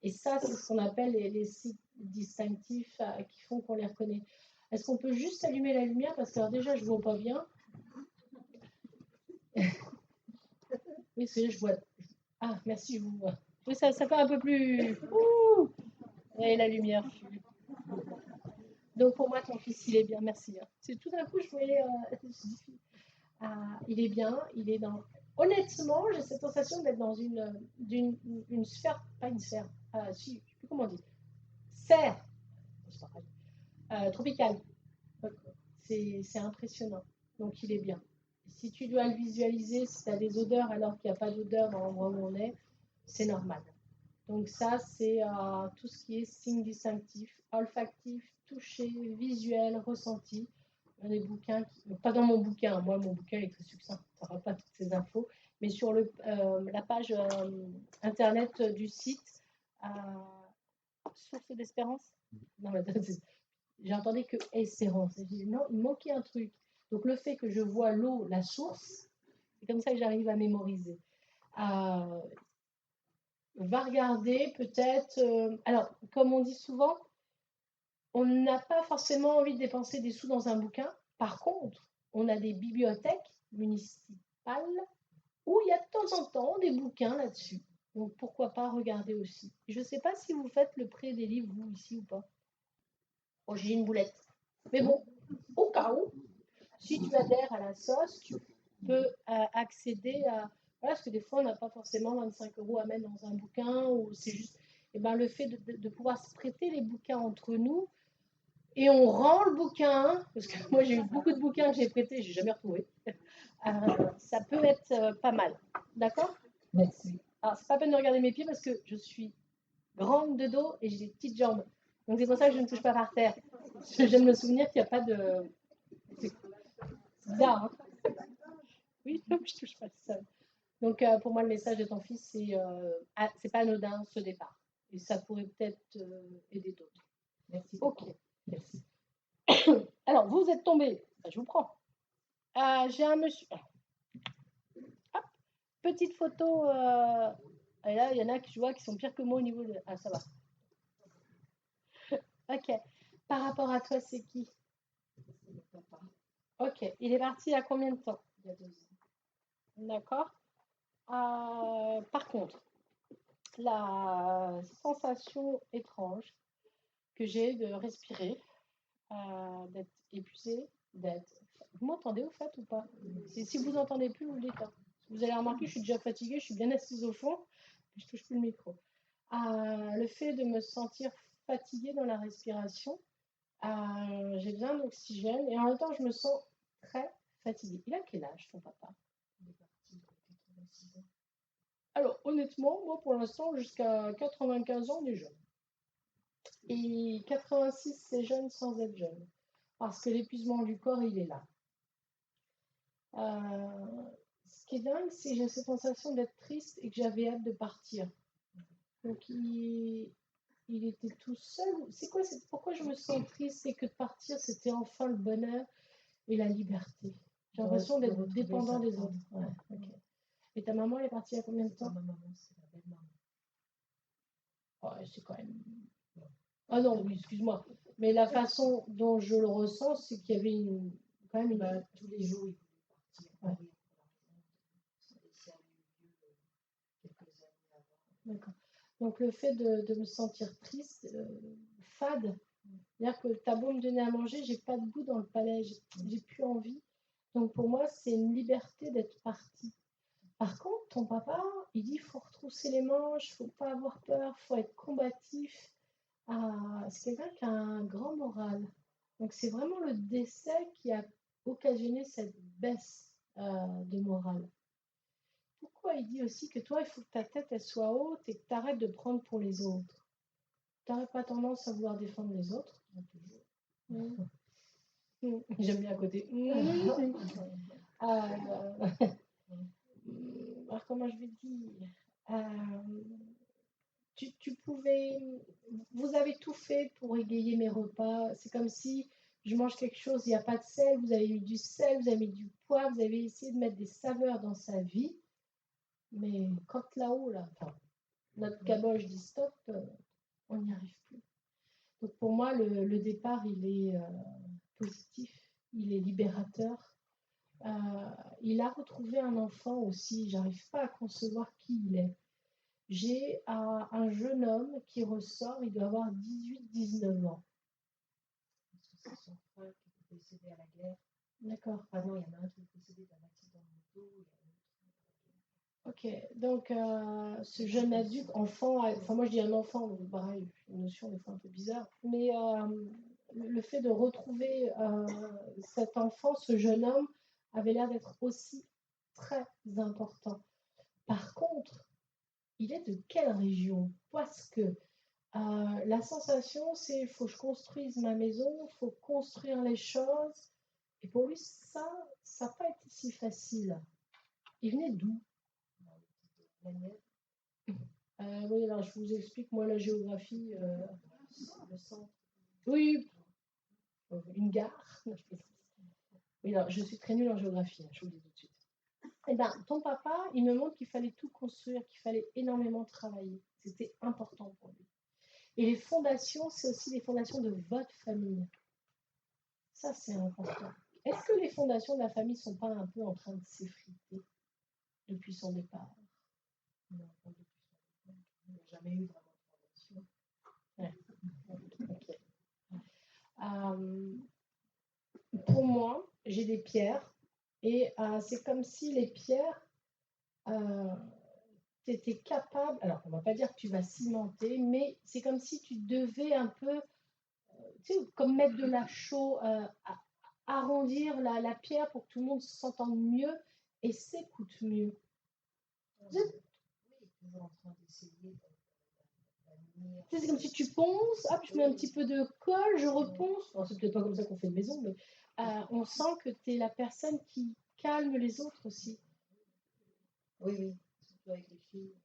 Et ça, c'est ce qu'on appelle les signes distinctifs qui font qu'on les reconnaît. Est-ce qu'on peut juste allumer la lumière? Parce que alors déjà, je ne vois pas bien. Oui, c'est je vois. Ah, merci, je vous vois. Oui, ça fait un peu plus. Ouh, et la lumière. Donc pour moi, ton fils, il est bien, merci. C'est tout d'un coup, je voyais. Il est bien, il est dans. Honnêtement, j'ai cette sensation d'être dans une sphère, pas une sphère, si, je ne sais plus comment on dit, serre, tropicale. C'est impressionnant. Donc il est bien. Si tu dois le visualiser, si tu as des odeurs alors qu'il n'y a pas d'odeur dans l'endroit où on est, c'est normal. Donc ça, c'est tout ce qui est signe distinctif, olfactif, touché, visuel, ressenti. Il y a des bouquins, pas dans mon bouquin, moi mon bouquin est très succinct, ça n'aura pas toutes ces infos, mais sur la page internet du site Source d'Espérance. Non, mais j'ai entendu que espérance. Non, il manquait un truc. Donc le fait que je vois l'eau, la source, c'est comme ça que j'arrive à mémoriser. Va regarder peut-être. Alors, comme on dit souvent, on n'a pas forcément envie de dépenser des sous dans un bouquin. Par contre, on a des bibliothèques municipales où il y a de temps en temps des bouquins là-dessus. Donc pourquoi pas regarder aussi. Je ne sais pas si vous faites le prêt des livres, vous, ici ou pas. Oh, j'ai une boulette. Mais bon, au cas où, si tu adhères à la sauce, tu peux accéder à. Voilà, parce que des fois, on n'a pas forcément 25 € à mettre dans un bouquin, ou c'est juste. Et ben, le fait de pouvoir se prêter les bouquins entre nous, et on rend le bouquin, parce que moi, j'ai eu beaucoup de bouquins que j'ai prêtés, je n'ai jamais retrouvé. Ça peut être pas mal. D'accord? Merci. Alors, c'est pas la peine de regarder mes pieds parce que je suis grande de dos et j'ai des petites jambes. Donc, c'est pour ça que je ne touche pas par terre. J'aime me souvenir qu'il n'y a pas de. C'est bizarre, hein? Oui, je ne touche pas le sol. Donc, pour moi, le message de ton fils, c'est pas anodin ce départ. Et ça pourrait peut-être aider d'autres. Merci. Ok. Merci. Alors, vous êtes tombé. Je vous prends. J'ai un monsieur. Hop, petite photo. Et là, il y en a que je vois qui sont pires que moi au niveau de. Ah, ça va. Ok. Par rapport à toi, c'est qui? Ok. Il est parti à combien de temps? Il y a 2 ans. D'accord. Par contre, la sensation étrange que j'ai de respirer, d'être épuisée, Vous m'entendez au fait ou pas? Si vous n'entendez plus, vous le dites. Vous allez remarquer, je suis déjà fatiguée, je suis bien assise au fond, je ne touche plus le micro. Le fait de me sentir fatiguée dans la respiration, j'ai besoin d'oxygène et en même temps, je me sens très fatiguée. Il a quel âge, ton papa? Il est parti depuis 86 ans. Alors, honnêtement, moi, pour l'instant, jusqu'à 95 ans, on est jeune. Et 86, c'est jeune sans être jeune. Parce que l'épuisement du corps, il est là. Ce qui est dingue, c'est que j'ai cette sensation d'être triste et que j'avais hâte de partir. Donc, il était tout seul. C'est quoi? Pourquoi je me sens triste? C'est que de partir, c'était enfin le bonheur et la liberté. J'ai l'impression d'être dépendant des autres. Ouais, okay. Et ta maman, elle est partie il y a combien de temps? Ma maman, c'est la belle maman. Ouais, c'est quand même. Ah non, oui, excuse-moi. Mais la façon dont je le ressens, c'est qu'il y avait quand même une. Tous les jours, il voulait partir. Ouais. Ça a eu lieu quelques années avant. D'accord. Donc le fait de me sentir triste, fade, c'est-à-dire que t'as beau me donner à manger, j'ai pas de goût dans le palais, j'ai plus envie. Donc pour moi, c'est une liberté d'être partie. Par contre, ton papa, il dit faut retrousser les manches, faut pas avoir peur, faut être combatif. C'est quelqu'un qui a un grand moral. Donc c'est vraiment le décès qui a occasionné cette baisse de morale. Pourquoi il dit aussi que toi, il faut que ta tête elle soit haute et que tu arrêtes de prendre pour les autres? Tu n'aurais pas tendance à vouloir défendre les autres? J'aime bien à côté. Alors, comment je vais dire? vous avez tout fait pour égayer mes repas. C'est comme si je mange quelque chose, il n'y a pas de sel, vous avez mis du sel, vous avez mis du poivre, vous avez essayé de mettre des saveurs dans sa vie. Mais quand là-haut, là, enfin, notre caboche dit stop, on n'y arrive plus. Donc pour moi, le départ, il est positif, il est libérateur. Il a retrouvé un enfant aussi, j'arrive pas à concevoir qui il est. J'ai un jeune homme qui ressort, il doit avoir 18-19 ans. Parce que c'est son frère qui est décédé à la guerre. D'accord. Ah non, il y en a un qui est décédé d'un accident de moto. Ok, donc ce jeune adulte, enfant, enfin moi je dis un enfant, donc pareil, une notion des fois un peu bizarre, mais le fait de retrouver cet enfant, ce jeune homme, avait l'air d'être aussi très important. Par contre, il est de quelle région? Parce que la sensation, c'est il faut que je construise ma maison, il faut construire les choses. Et pour lui, ça n'a pas été si facile. Il venait d'où? Oui, alors je vous explique, moi, la géographie, le centre. Oui, une gare. Oui, alors, je suis très nulle en géographie, je vous le dis tout de suite. Eh bien, ton papa, il me montre qu'il fallait tout construire, qu'il fallait énormément travailler. C'était important pour lui. Et les fondations, c'est aussi les fondations de votre famille. Ça, c'est important. Est-ce que les fondations de la famille ne sont pas un peu en train de s'effriter depuis son départ? Non, pas depuis son départ. Il n'y a jamais eu vraiment de fondation. Ouais. Okay. Pour moi, j'ai des pierres et c'est comme si les pierres, tu étais capable, alors on ne va pas dire que tu vas cimenter, mais c'est comme si tu devais un peu, tu sais, comme mettre de la chaux, arrondir la pierre pour que tout le monde s'entende mieux et s'écoute mieux. Oui, toujours en train d'essayer. C'est comme si tu ponces, hop, je mets un petit peu de colle, je reponce. Alors, c'est peut-être pas comme ça qu'on fait une maison, mais on sent que tu es la personne qui calme les autres aussi. Oui, surtout avec les filles.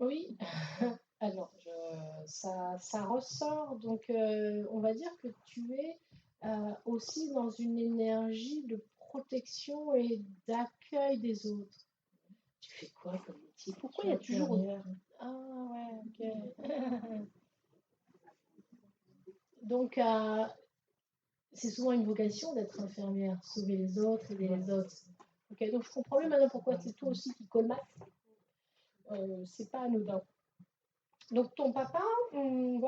Oui, alors ça ressort. Donc, on va dire que tu es aussi dans une énergie de protection et d'accueil des autres. Tu fais quoi comme métier? Pourquoi il y a toujours... Ah ouais, ok. Donc, c'est souvent une vocation d'être infirmière, sauver les autres, aider les autres. Ok, donc je comprends mieux maintenant pourquoi c'est toi aussi qui colmates. C'est pas anodin. Donc ton papa, je ne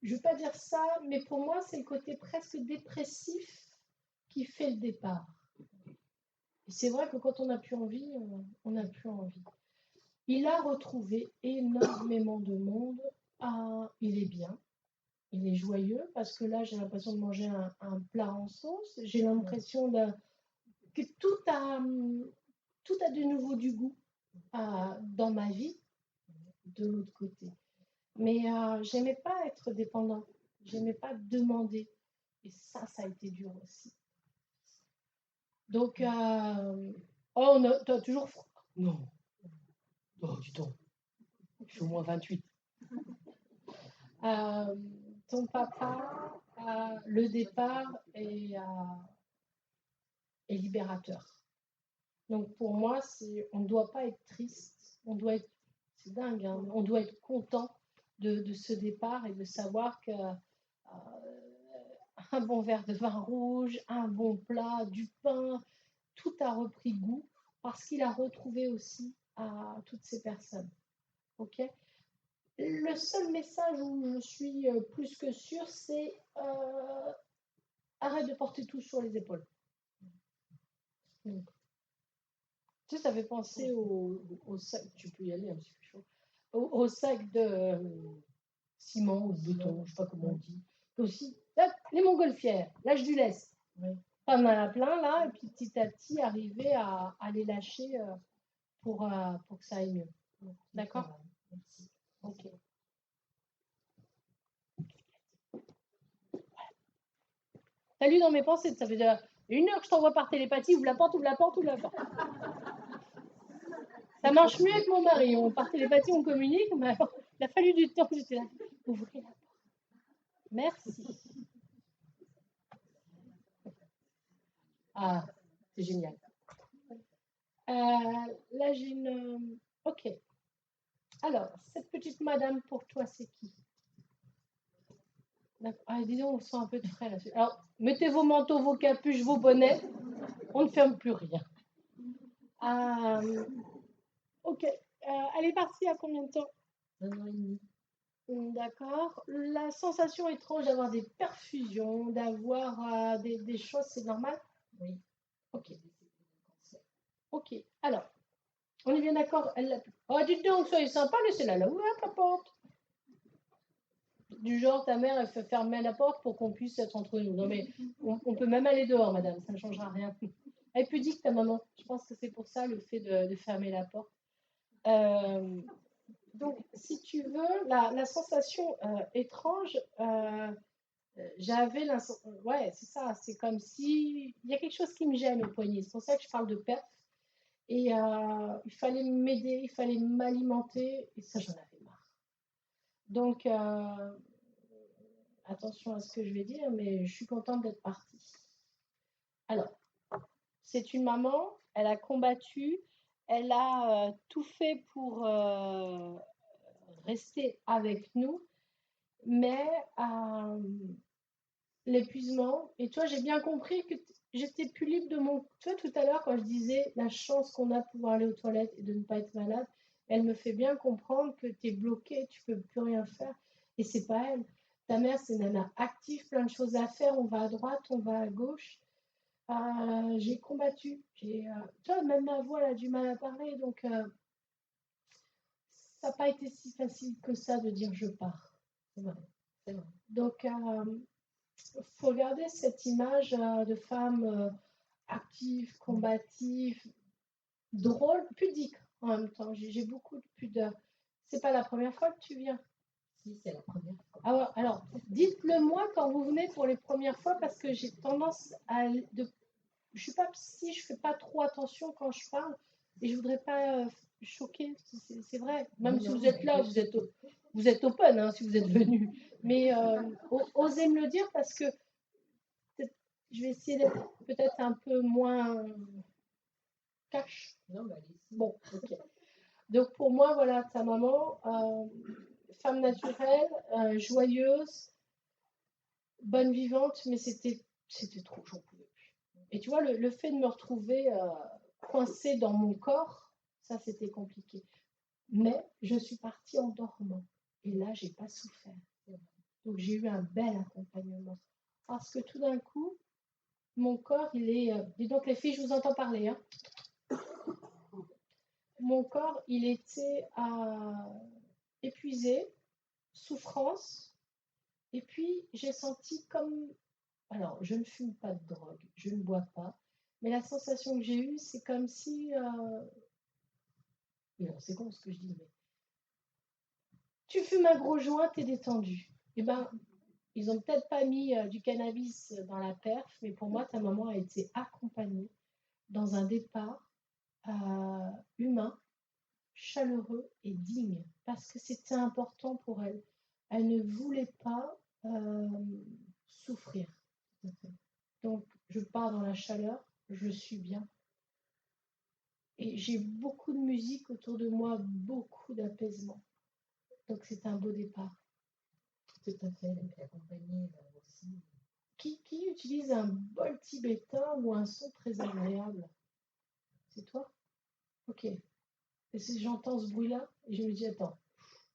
veux pas dire ça, mais pour moi, c'est le côté presque dépressif qui fait le départ. Et c'est vrai que quand on n'a plus envie, on n'a plus envie. Il a retrouvé énormément de monde. Il est bien. Il est joyeux parce que là, j'ai l'impression de manger un plat en sauce. J'ai l'impression que tout a de nouveau du goût dans ma vie, de l'autre côté. Mais j'aimais pas être dépendant. J'aimais pas demander. Et ça a été dur aussi. Donc, t'as toujours froid? Non. Oh, dis donc. Je suis au moins 28. Ton papa, le départ est libérateur. Donc pour moi, on ne doit pas être triste, on doit être, c'est dingue, hein, on doit être content de ce départ et de savoir que un bon verre de vin rouge, un bon plat, du pain, tout a repris goût parce qu'il a retrouvé aussi toutes ces personnes. Ok. Le seul message où je suis plus que sûre, c'est arrête de porter tout sur les épaules. Donc, tu sais, ça fait penser au sac, tu peux y aller un petit peu chaud, au sac de ciment ou de béton, je ne sais pas comment on dit. Aussi, hop, les montgolfières, l'âge du lest. On en a plein là, et puis petit à petit, arriver à les lâcher pour que ça aille mieux. D'accord? Merci. Ok. T'as lu dans mes pensées, ça fait déjà 1 heure que je t'envoie par télépathie, ouvre la porte, ouvre la porte, ouvre la porte. Ça marche mieux avec mon mari, par télépathie on communique, mais Il a fallu du temps. J'étais là. Ouvrez la porte. Merci. Ah, c'est génial. Là, j'ai une. Ok. Alors, cette petite madame, pour toi, c'est qui? Ah, dis donc, on sent un peu de frais là-dessus. Alors, mettez vos manteaux, vos capuches, vos bonnets. On ne ferme plus rien. Ok. Elle est partie à combien de temps? 1 an et demi. D'accord. La sensation étrange d'avoir des perfusions, d'avoir des choses, c'est normal? Oui. Ok. Ok. Alors, on est bien d'accord, elle l'a plus. Oh, dites donc, soyez sympa, laissez-la là ouverte la porte. Du genre, ta mère, elle fait fermer la porte pour qu'on puisse être entre nous. Non, mais on peut même aller dehors, madame, ça ne changera rien. Elle est pudique, ta maman. Je pense que c'est pour ça le fait de fermer la porte. Donc, si tu veux, la sensation étrange, j'avais l'impression. Ouais, c'est ça, c'est comme si. Il y a quelque chose qui me gêne au poignet. C'est pour ça que je parle de perf. Et il fallait m'aider, il fallait m'alimenter, et ça, j'en avais marre. Donc, attention à ce que je vais dire, mais je suis contente d'être partie. Alors, c'est une maman, elle a combattu, elle a tout fait pour rester avec nous, mais l'épuisement, et toi, j'ai bien compris que j'étais plus libre de mon. Tu vois, tout à l'heure, quand je disais la chance qu'on a de pouvoir aller aux toilettes et de ne pas être malade, elle me fait bien comprendre que tu es bloqué, tu peux plus rien faire. Et c'est pas elle. Ta mère, c'est une nana active, plein de choses à faire. On va à droite, on va à gauche. J'ai combattu. Tu vois, même ma voix elle a du mal à parler. Donc, ça n'a pas été si facile que ça de dire je pars. C'est vrai. C'est vrai. Donc, faut regarder cette image de femme active, combative, drôle, pudique en même temps. J'ai beaucoup de pudeur. C'est pas la première fois que tu viens. Si, c'est la première fois. Ah ouais, alors, dites-le moi quand vous venez pour les premières fois parce que j'ai tendance à. Je suis pas psy, je fais pas trop attention quand je parle et je voudrais pas choquer. C'est vrai. Même si vous êtes là, vous êtes open hein, si vous êtes venu. Mais osez me le dire parce que je vais essayer d'être peut-être un peu moins cash. Non, bah allez-y. Bon, ok. Donc pour moi, voilà, ta maman, femme naturelle, joyeuse, bonne vivante, mais c'était trop, j'en pouvais plus. Et tu vois, le fait de me retrouver coincée dans mon corps, ça c'était compliqué. Mais je suis partie en dormant. Et là, j'ai pas souffert. Donc j'ai eu un bel accompagnement. Parce que tout d'un coup, mon corps, il est. Dis donc, les filles, je vous entends parler. Hein. Mon corps, il était épuisé, souffrance. Et puis, j'ai senti comme. Alors, je ne fume pas de drogue, je ne bois pas. Mais la sensation que j'ai eue, c'est comme si. C'est con ce que je dis, mais. Tu fumes un gros joint, t'es détendu. Eh ben, ils ont peut-être pas mis du cannabis dans la perf, mais pour moi, ta maman a été accompagnée dans un départ humain, chaleureux et digne, parce que c'était important pour elle. Elle ne voulait pas souffrir. Donc, je pars dans la chaleur, je suis bien. Et j'ai beaucoup de musique autour de moi, beaucoup d'apaisement. Donc, c'est un beau départ. Tout à fait, elle est accompagnée aussi. Qui utilise un bol tibétain ou un son très agréable? C'est toi? Ok. Et si j'entends ce bruit-là, et je me dis, attends,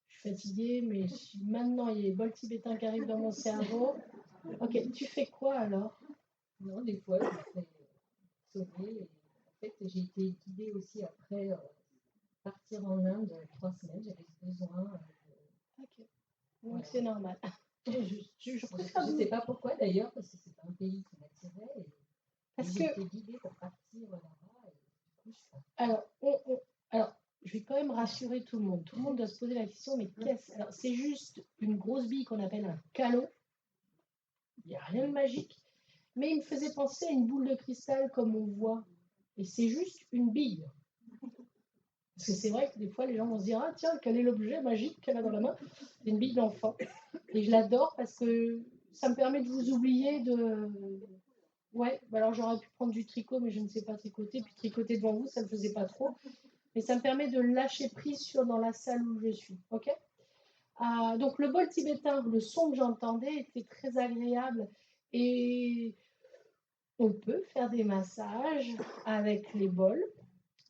je suis fatiguée, mais si maintenant il y a les bols tibétains qui arrivent dans mon cerveau, ok, tu fais quoi alors? Non, des fois, je me fais sauver. Et en fait, j'ai été guidée aussi après partir en Inde 3 semaines. J'avais besoin. Ok. Donc voilà. c'est normal. Je préfère Je ne sais pas pourquoi d'ailleurs, parce que c'est un pays qui m'attirait. Et j'ai été guidée pour partir là-bas. Et du coup, alors, je vais quand même rassurer tout le monde. Tout le monde doit se poser la question, mais qu'est-ce? Alors, c'est juste une grosse bille qu'on appelle un calot. Il n'y a rien de magique. Mais il me faisait penser à une boule de cristal comme on voit. Et c'est juste une bille. Parce que c'est vrai que des fois, les gens vont se dire, ah tiens, quel est l'objet magique qu'elle a dans la main? C'est une bille d'enfant. Et je l'adore parce que ça me permet de vous oublier de... Ouais, bah alors j'aurais pu prendre du tricot, mais je ne sais pas tricoter. Puis tricoter devant vous, ça ne me faisait pas trop. Mais ça me permet de lâcher prise dans la salle où je suis. Ok. Donc le bol tibétain, le son que j'entendais était très agréable. Et on peut faire des massages avec les bols.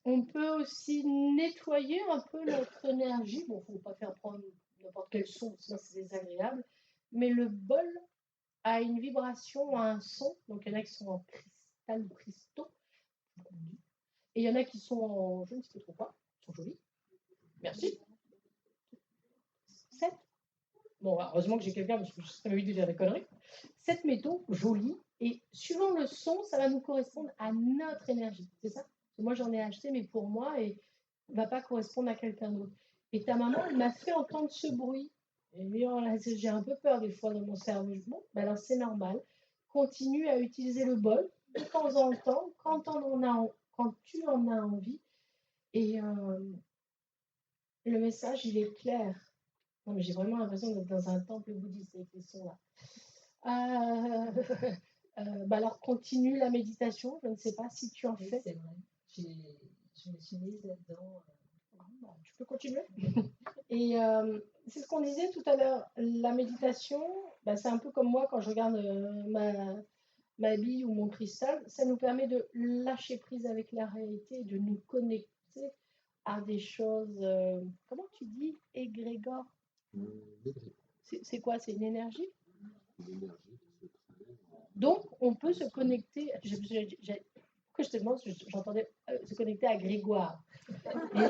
On peut aussi nettoyer un peu notre énergie. Bon, il ne faut pas faire prendre n'importe quel son, sinon c'est désagréable. Mais le bol a une vibration, a un son. Donc il y en a qui sont en cristal ou cristaux. Et il y en a qui sont en, je ne sais trop pas, ils sont jolis. Merci. 7. Bon, heureusement que j'ai quelqu'un parce que ça m'évite de dire des conneries. 7 métaux jolis. Et suivant le son, ça va nous correspondre à notre énergie. C'est ça? Moi, j'en ai acheté, mais pour moi, et ne va pas correspondre à quelqu'un d'autre. Et ta maman, elle m'a fait entendre ce bruit. Et oh là, j'ai un peu peur des fois dans mon cerveau. Bon, ben alors c'est normal. Continue à utiliser le bol de temps en temps, quand tu en as envie. Et le message, il est clair. Non, mais j'ai vraiment l'impression d'être dans un temple bouddhiste avec les sons là. Bah alors continue la méditation. Je ne sais pas si tu en fais. C'est vrai. Je me suis mise là-dedans. Bah, tu peux continuer. Et c'est ce qu'on disait tout à l'heure. La méditation, bah, c'est un peu comme moi quand je regarde ma bille ou mon cristal. Ça nous permet de lâcher prise avec la réalité et de nous connecter à des choses. Comment tu dis? Égrégore. C'est quoi? C'est une énergie? Donc, on peut se connecter. Pourquoi je te demande? J'entendais se connecter à Grégoire. Et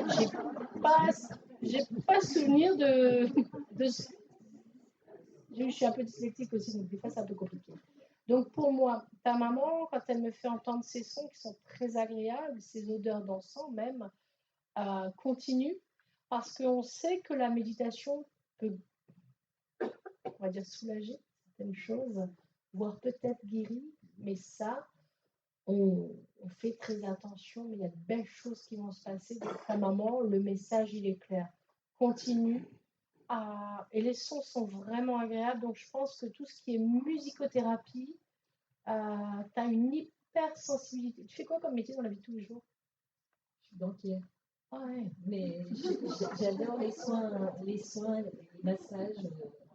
j'ai pas souvenir de. Je suis un peu dyslexique aussi, donc des fois c'est un peu compliqué. Donc pour moi, ta maman, quand elle me fait entendre ces sons qui sont très agréables, ces odeurs d'encens même, continue, parce qu'on sait que la méditation peut, on va dire, soulager certaines choses, voire peut-être guérir, mais ça, on fait très attention, mais il y a de belles choses qui vont se passer. Donc ta maman, le message, il est clair. Continue. Et les sons sont vraiment agréables, donc je pense que tout ce qui est musicothérapie, tu as une hypersensibilité. Tu fais quoi comme métier dans la vie de tous les jours? Je suis banquière. Ah ouais. Mais j'adore les soins, les massages.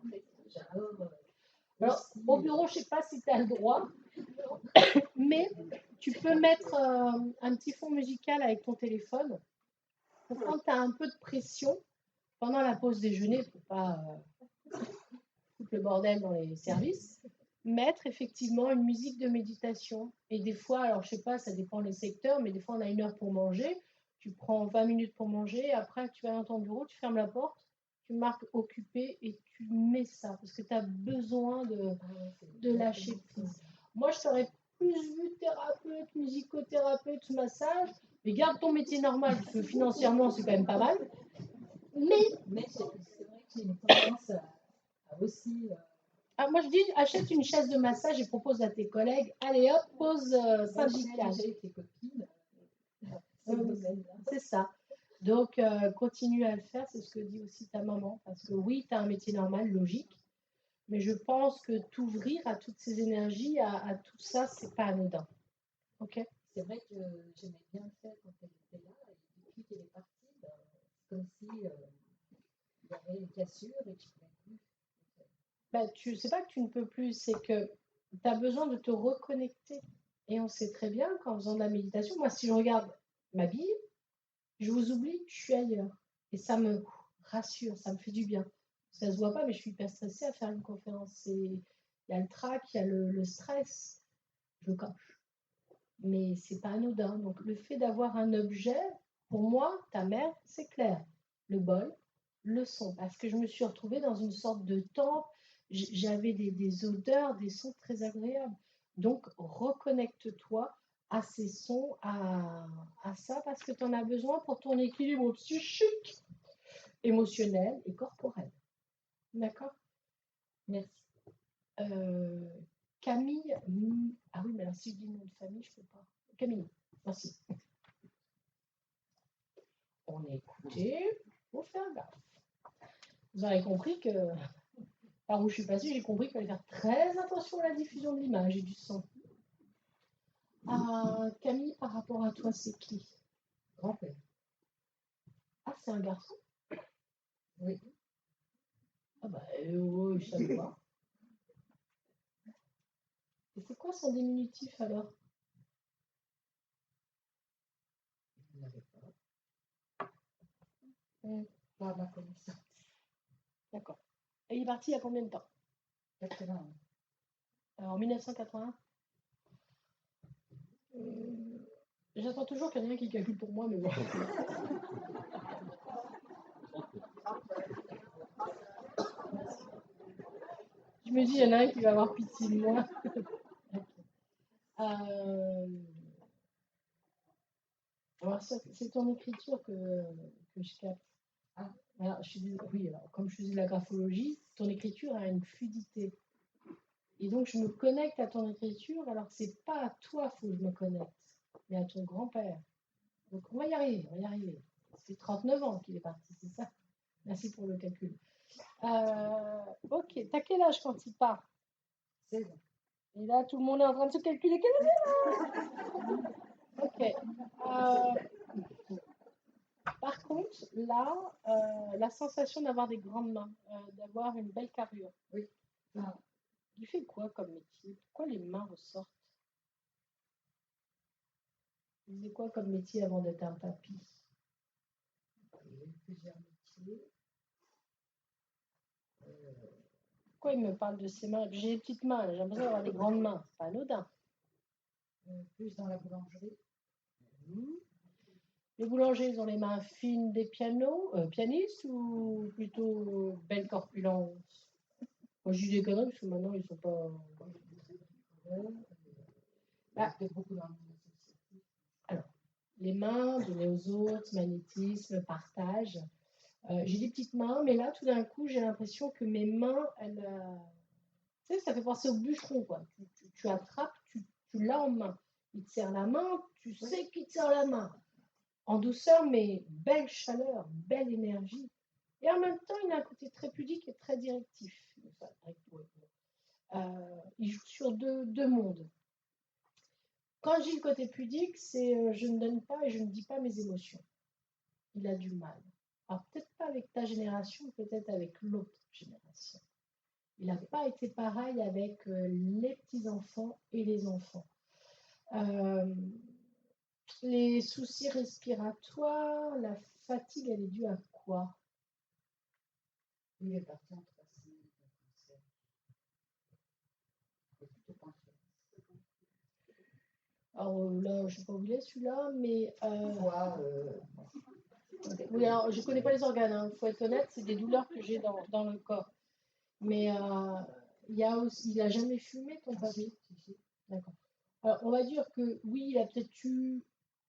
En fait, j'adore. Alors, au bureau, je ne sais pas si tu as le droit, mais tu peux mettre un petit fond musical avec ton téléphone pour quand tu as un peu de pression pendant la pause déjeuner, pour pas foutre le bordel dans les services, mettre effectivement une musique de méditation. Et des fois, alors je sais pas, ça dépend des secteurs, mais des fois on a 1 heure pour manger, tu prends 20 minutes pour manger, après tu vas dans ton bureau, tu fermes la porte, tu marques occupé et tu mets ça, parce que tu as besoin de lâcher prise. Moi, je t'aurais plus vu thérapeute, musicothérapeute, massage, mais garde ton métier normal, parce que financièrement, c'est quand même pas mal. Mais c'est vrai que j'ai une tendance à aussi. Moi, je dis, achète une chaise de massage et propose à tes collègues, allez hop, pause syndicale. Avec tes copines. C'est ça. Donc, continue à le faire, c'est ce que dit aussi ta maman. Parce que oui, tu as un métier normal, logique, mais je pense que t'ouvrir à toutes ces énergies, à tout ça, c'est pas anodin. Ok? C'est vrai que j'aimais bien le faire quand elle était là, et depuis qu'elle est partie, c'est comme si il y avait une cassure et tu ne pouvais plus. C'est pas que tu ne peux plus, c'est que tu as besoin de te reconnecter. Et on sait très bien qu'en faisant de la méditation, moi, si je regarde ma bille, je vous oublie, je suis ailleurs. Et ça me rassure, ça me fait du bien. Ça se voit pas, mais je suis hyper stressée à faire une conférence. Il y a le trac, il y a le stress. Je le cache. Mais c'est pas anodin. Donc le fait d'avoir un objet, pour moi, ta mère, c'est clair. Le bol, le son. Parce que je me suis retrouvée dans une sorte de temple. J'avais des odeurs, des sons très agréables. Donc reconnecte-toi à ces sons, à ça, parce que tu en as besoin pour ton équilibre psychique, émotionnel et corporel. D'accord? Merci. Camille, ah oui, mais alors si je dis le nom de famille, je ne peux pas. Camille, merci. on est écouté, il faut faire gaffe. Vous aurez compris que, par où je suis passée, j'ai compris qu'il fallait faire très attention à la diffusion de l'image et du son. Camille, par rapport à toi, c'est qui? Grand-père. Ah, c'est un garçon? Oui. Ah bah, je savais pas. Et c'est quoi son diminutif alors? Il n'avait pas. Pas à ma connaissance. D'accord. Et il est parti il y a combien de temps? 81. Alors, en 1981? J'attends toujours qu'il y en ait un qui calcule pour moi, mais bon. Je me dis, il y en a un qui va avoir pitié de moi. Alors, c'est ton écriture que je capte. Alors, oui, alors, comme je faisais de la graphologie, ton écriture a une fluidité. Et donc, je me connecte à ton écriture, alors que c'est pas à toi qu'il faut que je me connecte, mais à ton grand-père. Donc, on va y arriver, on va y arriver. Ça fait 39 ans qu'il est parti, c'est ça? Merci pour le calcul. Ok, t'as quel âge quand il part? 16 ans. Et là, tout le monde est en train de se calculer quel âge. Ok. Par contre, là, la sensation d'avoir des grandes mains, d'avoir une belle carrure. Oui. Il fait quoi comme métier? Pourquoi les mains ressortent? Il faisait quoi comme métier avant d'être un papy? Il y a eu plusieurs métiers. Pourquoi il me parle de ses mains? J'ai des petites mains, j'ai l'impression d'avoir des grandes mains. C'est pas anodin. Plus dans la boulangerie. Les boulangers, ils ont les mains fines des pianistes ou plutôt belle corpulence? Moi, je dis des conneries parce que maintenant, ils sont pas. Beaucoup dans le monde associatif. Alors, les mains, donner aux autres, magnétisme, partage. J'ai des petites mains, mais là, tout d'un coup, j'ai l'impression que mes mains, elles. Tu sais, ça fait penser au bûcheron, quoi. Tu attrapes, tu l'as en main. Il te serre la main, tu sais qu'il te serre la main. En douceur, mais belle chaleur, belle énergie. Et en même temps, il a un côté très pudique et très directif. Il joue sur deux mondes. Quand je dis le côté pudique, c'est je ne donne pas et je ne dis pas mes émotions. Il a du mal. Alors peut-être pas avec ta génération, peut-être avec l'autre génération. Il n'a pas été pareil avec les petits-enfants et les enfants. Les soucis respiratoires, la fatigue, elle est due à quoi? Il est parti en 3 semaines de cancer. Alors là, je ne sais pas où il est celui-là, mais... Oui, alors je ne connais pas les organes, il faut être honnête, c'est des douleurs que j'ai dans le corps. Mais il n'a jamais fumé, ton papy? D'accord. Alors, on va dire que oui, il a peut-être eu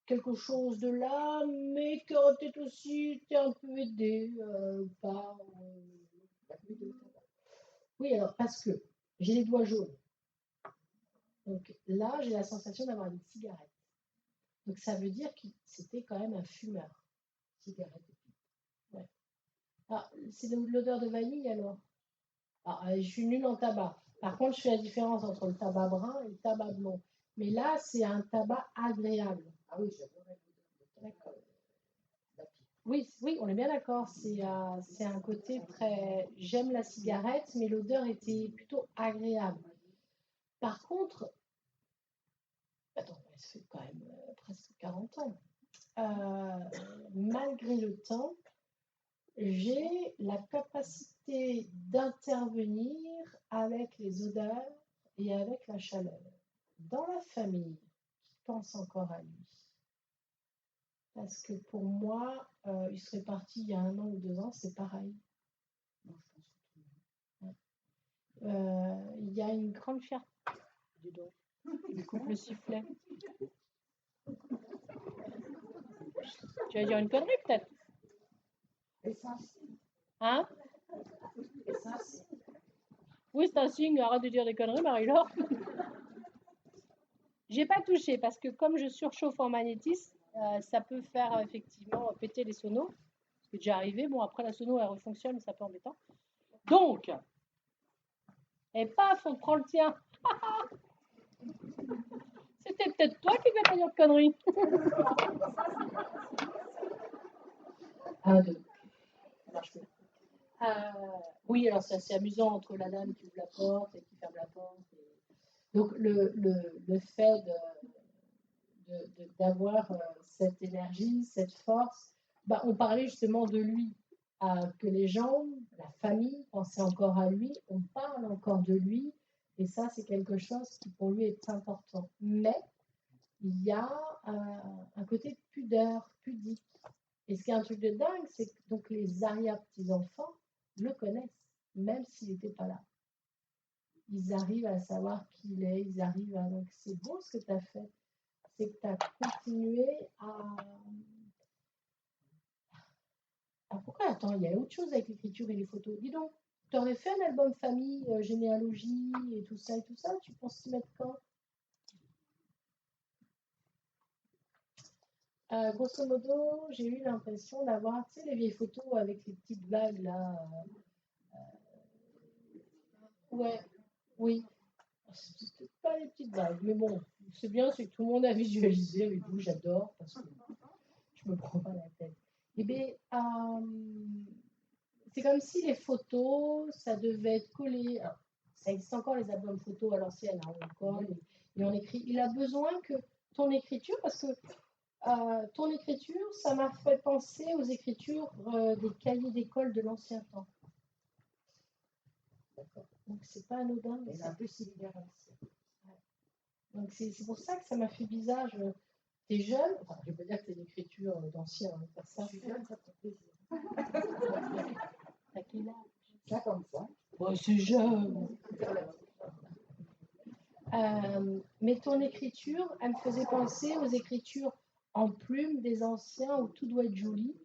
quelque chose de là, mais qui aurait peut-être aussi été un peu aidé par... Oui, alors, parce que j'ai les doigts jaunes. Donc là, j'ai la sensation d'avoir une cigarette. Donc ça veut dire que c'était quand même un fumeur. Cigarette. Ouais. Ah, c'est l'odeur de vanille alors? Je suis nulle en tabac. Par contre, je fais la différence entre le tabac brun et le tabac blond. Mais là, c'est un tabac agréable. Ah oui, j'adorais l'odeur. D'accord. Oui, on est bien d'accord. C'est un côté très... J'aime la cigarette, mais l'odeur était plutôt agréable. Par contre, attends, ça fait quand même presque 40 ans. Malgré le temps, j'ai la capacité d'intervenir avec les odeurs et avec la chaleur. Dans la famille, qui pense encore à lui? Parce que pour moi, il serait parti il y a 1 an ou 2 ans, c'est pareil. Non, je pense que tout le monde. Il y a une grande fierté. Dis donc, il coupe le sifflet. Tu vas dire une connerie peut-être? Hein? Oui, c'est un signe, arrête de dire des conneries, Marie-Laure. J'ai pas touché parce que comme je surchauffe en magnétisme, ça peut faire effectivement péter les sonos. C'est déjà arrivé. Bon, après la sono, elle refonctionne, mais c'est un peu embêtant. Donc, et paf, on prend le tien. C'était peut-être toi qui devais pas dire de conneries. Un, deux. Ça marche plus. Oui, alors c'est assez amusant entre la dame qui ouvre la porte et qui ferme la porte. Donc le fait d'avoir cette énergie, cette force, bah, on parlait justement de lui, que les gens, la famille, pensaient encore à lui, on parle encore de lui, et ça c'est quelque chose qui pour lui est important. Mais il y a un côté de pudeur, pudique. Et ce qui est un truc de dingue, c'est que donc les arrière-petits-enfants le connaissent, même s'il n'était pas là. Ils arrivent à savoir qui il est, ils arrivent à... Donc c'est beau ce que tu as fait. C'est que tu as continué à... Ah, pourquoi? Attends, il y a autre chose avec l'écriture et les photos. Dis donc, tu aurais fait un album famille, généalogie et tout ça, tu penses t'y mettre quand? Grosso modo, j'ai eu l'impression d'avoir, tu sais, les vieilles photos avec les petites blagues là. Ouais, oui. C'est peut-être pas les petites blagues, mais bon, c'est bien, c'est que tout le monde a visualisé avec vous, j'adore, parce que je me prends pas la tête. Eh bien, c'est comme si les photos, ça devait être collé. Alors, ça existe encore les albums photos à l'ancienne, hein, on colle et on écrit. Il a besoin que ton écriture, parce que ton écriture, ça m'a fait penser aux écritures des cahiers d'école de l'ancien temps. D'accord. Donc c'est pas anodin, mais c'est un peu similaire à l'ancien. Ouais. Donc c'est pour ça que ça m'a fait bizarre. T'es jeune, enfin, je ne vais pas dire que t'es une écriture d'ancien, hein, pas ça. Je suis jeune, ça fait plaisir. T'as quel âge? 55. Bon, c'est jeune. Mais ton écriture, elle me faisait penser aux écritures en plume des anciens où tout doit être joli.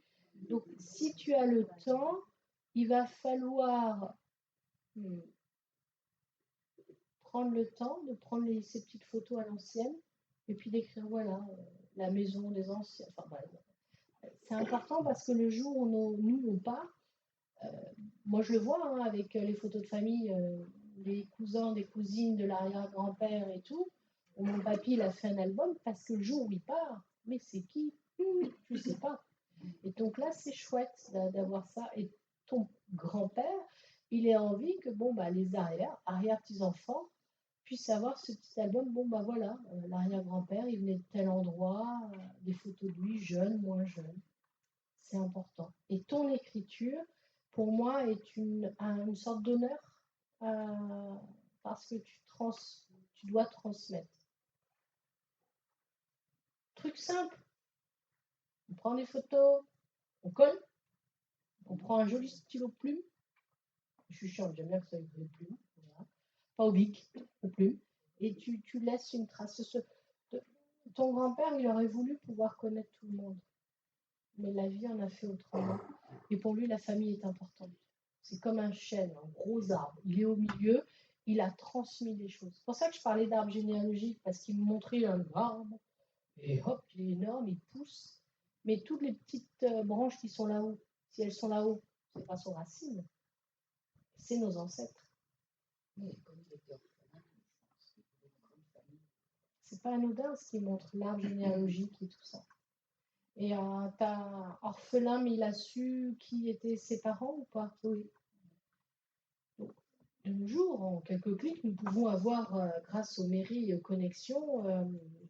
Donc, si tu as le temps, il va falloir prendre le temps de prendre ces petites photos à l'ancienne et puis d'écrire, voilà, la maison des anciens. Enfin, voilà. C'est important parce que le jour où nous, on part, moi je le vois hein, avec les photos de famille, des cousins, des cousines, de l'arrière-grand-père et tout. Mon papy, il a fait un album parce que le jour où il part, mais c'est qui? Je ne sais pas. Et donc là, c'est chouette d'avoir ça. Et ton grand-père, il a envie que bon, bah, les arrière-petits-enfants puissent avoir ce petit album. Bon, bah voilà, l'arrière-grand-père, il venait de tel endroit, des photos de lui, jeune, moins jeune. C'est important. Et ton écriture, pour moi, est une sorte d'honneur parce que tu dois transmettre. Truc simple. On prend des photos, on colle, on prend un joli stylo plume. Je suis chiante, j'aime bien que ça ait des plumes. Voilà. Pas au bic, aux plumes. Et tu laisses une trace. Ton grand-père, il aurait voulu pouvoir connaître tout le monde. Mais la vie en a fait autrement. Et pour lui, la famille est importante. C'est comme un chêne, un gros arbre. Il est au milieu, il a transmis des choses. C'est pour ça que je parlais d'arbre généalogique, parce qu'il me montrait un arbre, et hop, il est énorme, il pousse. Mais toutes les petites branches qui sont là-haut, si elles sont là-haut, c'est pas son racine, c'est nos ancêtres. C'est pas anodin ce qui montre l'arbre généalogique et tout ça. Et t'as orphelin, mais il a su qui étaient ses parents ou pas? Oui. Donc, de nos jours, en quelques clics, nous pouvons avoir, grâce aux mairies connexions,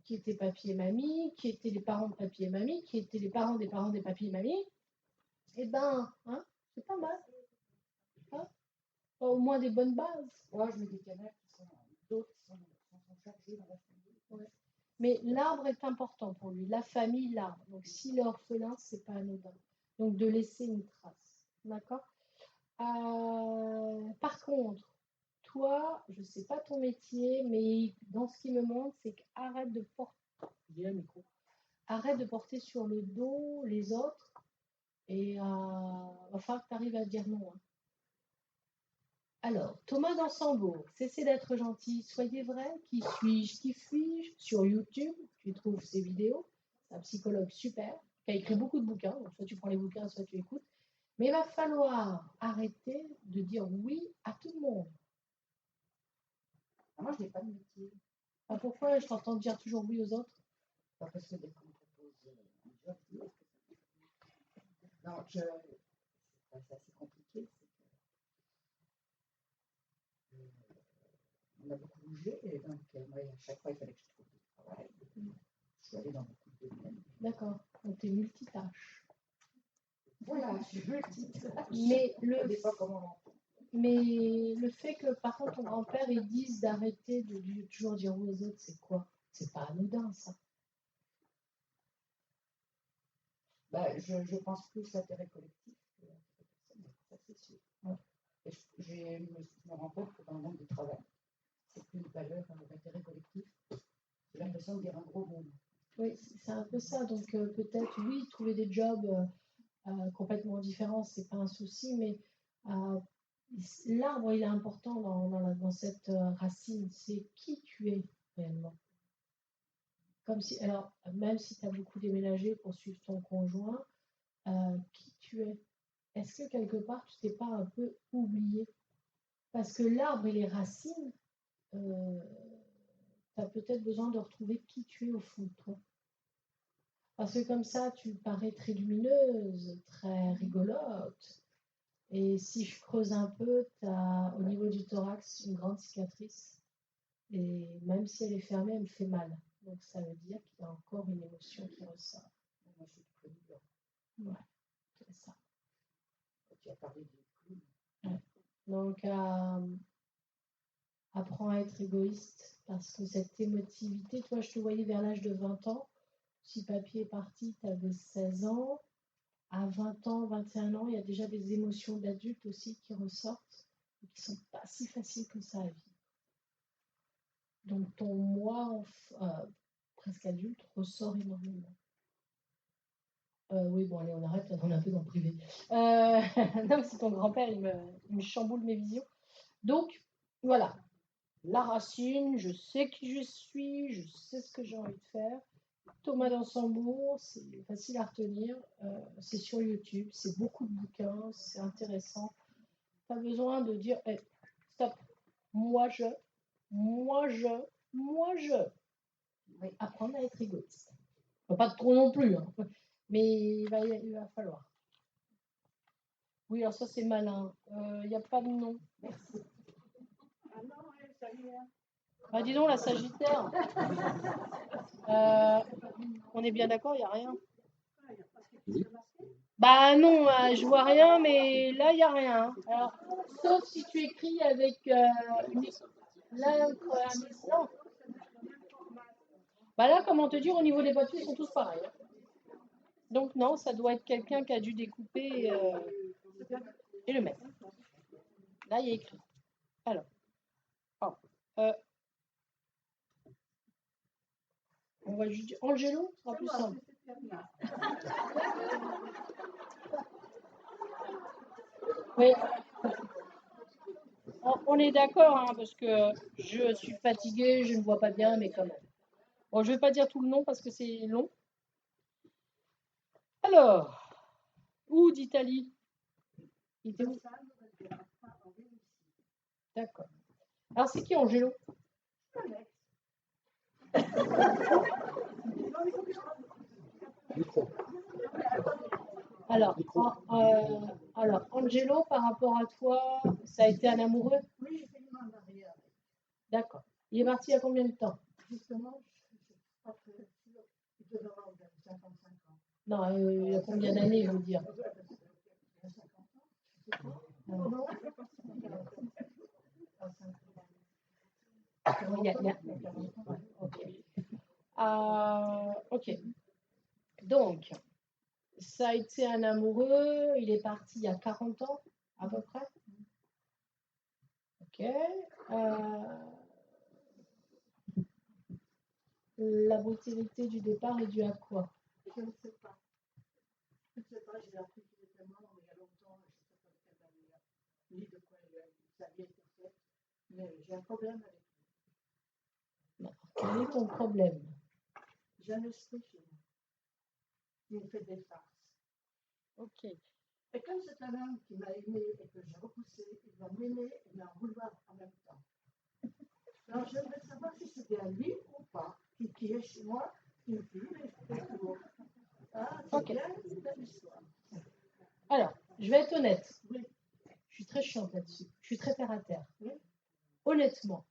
qui étaient papy et mamie, qui étaient les parents de papy et mamie, qui étaient les parents des papy et mamie. Eh ben, hein, c'est pas mal. Hein, au moins des bonnes bases. Moi, je mets des canards qui sont d'autres qui sont chargés dans la famille. Ouais. Mais l'arbre est important pour lui, la famille, l'arbre. Donc, s'il est orphelin, c'est pas anodin. Donc, de laisser une trace. D'accord? Par contre, toi, je ne sais pas ton métier, mais dans ce qui me montre, c'est qu'arrête de porter. Arrête de porter sur le dos les autres et va falloir que tu arrives à dire non. Hein. Alors, Thomas d'Ansembourg, cessez d'être gentil, soyez vrai. Qui suis-je? Qui fuis-je? Sur YouTube, tu trouves ces vidéos. c'est un psychologue super, qui a écrit beaucoup de bouquins, donc soit tu prends les bouquins, soit tu écoutes. Mais il va falloir arrêter de dire oui à tout le monde. Moi, je n'ai pas de métier. Pourquoi je t'entends dire toujours oui aux autres? Pas parce que dès qu'on me propose un job, je dis, non, c'est assez compliqué. On a beaucoup bougé, et donc moi, à chaque fois, il fallait que je trouve du travail. Je suis allée dans beaucoup de domaines. D'accord, donc tu es multitâche. Voilà, je suis multitâche. Mais Ça dépend comment on l'entend. Mais le fait que, par contre, ton grand-père, il dise d'arrêter de toujours dire oui aux autres, c'est quoi? C'est pas anodin, ça. Bah, je pense plus l'intérêt collectif que l'intérêt personnel, ça c'est sûr. Ouais. Et je me rends compte que dans le monde du travail, c'est plus une valeur d'intérêt collectif. J'ai l'impression de dire un gros mot. Oui, c'est un peu ça. Donc peut-être, oui, trouver des jobs complètement différents, c'est pas un souci, mais l'arbre, il est important dans cette racine. C'est qui tu es réellement. Comme si, alors, même si tu as beaucoup déménagé pour suivre ton conjoint, qui tu es? Est-ce que quelque part, tu t'es pas un peu oublié? Parce que l'arbre et les racines, tu as peut-être besoin de retrouver qui tu es au fond de toi. Parce que comme ça, tu parais très lumineuse, très rigolote. Et si je creuse un peu, tu as au niveau du thorax une grande cicatrice. Et même si elle est fermée, elle me fait mal. Donc ça veut dire qu'il y a encore une émotion qui ressort. Moi, je suis très douleur. Ouais, c'est ça. Tu as parlé du clown. Ouais. Donc, apprends à être égoïste parce que cette émotivité, toi, je te voyais vers l'âge de 20 ans. Si papier est parti, tu avais 16 ans. À 20 ans, 21 ans, il y a déjà des émotions d'adultes aussi qui ressortent et qui ne sont pas si faciles que ça à vivre. Donc, ton moi presque adulte ressort énormément. Oui, bon, allez, on arrête, on est un peu dans le privé. Non, c'est ton grand-père, il me chamboule mes visions. Donc, voilà. La racine, je sais qui je suis, je sais ce que j'ai envie de faire. Thomas d'Ansembourg, c'est facile à retenir, c'est sur YouTube, c'est beaucoup de bouquins, c'est intéressant. Tu as besoin de dire, hey, stop, moi je. Oui. Apprendre à être égoïste. Pas trop non plus, hein, mais il va falloir. Oui, alors ça c'est malin, il n'y a pas de nom. Merci. Ah non, ça y est. Bah, dis donc, la Sagittaire. On est bien d'accord, il n'y a rien. Bah non, je vois rien, mais là, il n'y a rien. Alors, sauf si tu écris avec l'encre. Non. Bah là, comment te dire, au niveau des papiers, ils sont tous pareils. Donc non, ça doit être quelqu'un qui a dû découper et le mettre. Là, il y a écrit. Alors. Oh, on va juste dire Angelo, ce sera plus simple. Oui. On est d'accord, hein, parce que je suis fatiguée, je ne vois pas bien, mais quand même. Bon, je ne vais pas dire tout le nom parce que c'est long. Alors, où d'Italie? Il était où? D'accord. Alors, c'est qui Angelo? Alors, Angelo, par rapport à toi, ça a été un amoureux? Oui, j'ai fait une main derrière. D'accord. Il est parti il y a combien de temps? Justement, je ne suis pas très sûre. Il devait avoir 55 ans. Non, il y a combien d'années, je veux dire? Il y a 50 ans, je sais pas. Non, je sais pas si on a 40 ans. Ok. Donc, ça a été un amoureux, il est parti il y a 40 ans, à peu près. Ok. La brutalité du départ est due à quoi? Je ne sais pas. Je ne sais pas, j'ai appris qu'il était mort il y a longtemps, je ne sais pas de quelle manière, ni de quoi sa vie était faite, mais j'ai un problème avec lui. Quel est ton problème? J'ai un esprit chez moi. qui me fait des farces. Ok. Et comme c'est un homme qui m'a aimé et que j'ai repoussé, il va m'aimer et m'en vouloir en même temps. Alors j'aimerais savoir si c'est bien lui ou pas, qui est chez moi, qui me fume et tout. Ah, c'est Ok. bien une belle histoire. Alors, je vais être honnête. Oui. Je suis très chiante là-dessus. Je suis très terre à terre. Oui. Honnêtement,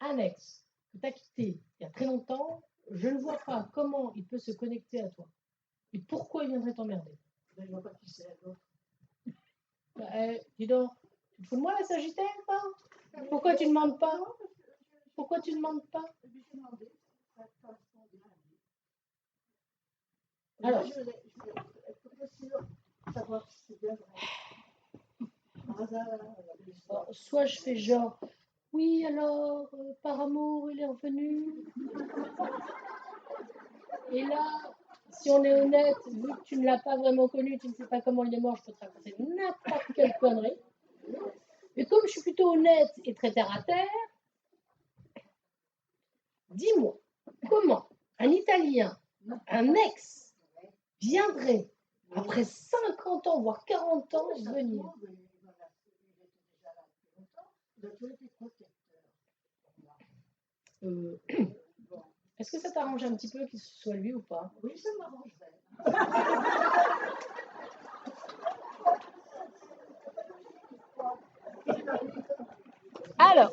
un ex que tu as quitté il y a très longtemps, je ne vois pas comment il peut se connecter à toi. Et pourquoi il viendrait t'emmerder. Je ne vois pas qui c'est l'autre. Bah, dis donc, tu te fous de moi la Sagittaire, pas? Pourquoi tu ne demandes pas? Pourquoi tu ne demandes pas? J'ai demandé, ça correspond bien à lui. Alors. Moi, je voulais être très sûre de savoir si c'est bien vrai. Par hasard, l'histoire. Bon, soit je fais genre, oui, alors, par amour, il est revenu. Et là, si on est honnête, vu que tu ne l'as pas vraiment connu, tu ne sais pas comment il est mort, je peux te raconter n'importe quelle connerie. Mais comme je suis plutôt honnête et très terre à terre, dis-moi, comment un Italien, un ex, viendrait, après 50 ans, voire 40 ans, venir? Il était déjà là depuis longtemps. Il a toujours été protecteur. Est-ce que ça t'arrange un petit peu qu'il soit lui ou pas? Oui, ça m'arrangerait. Alors,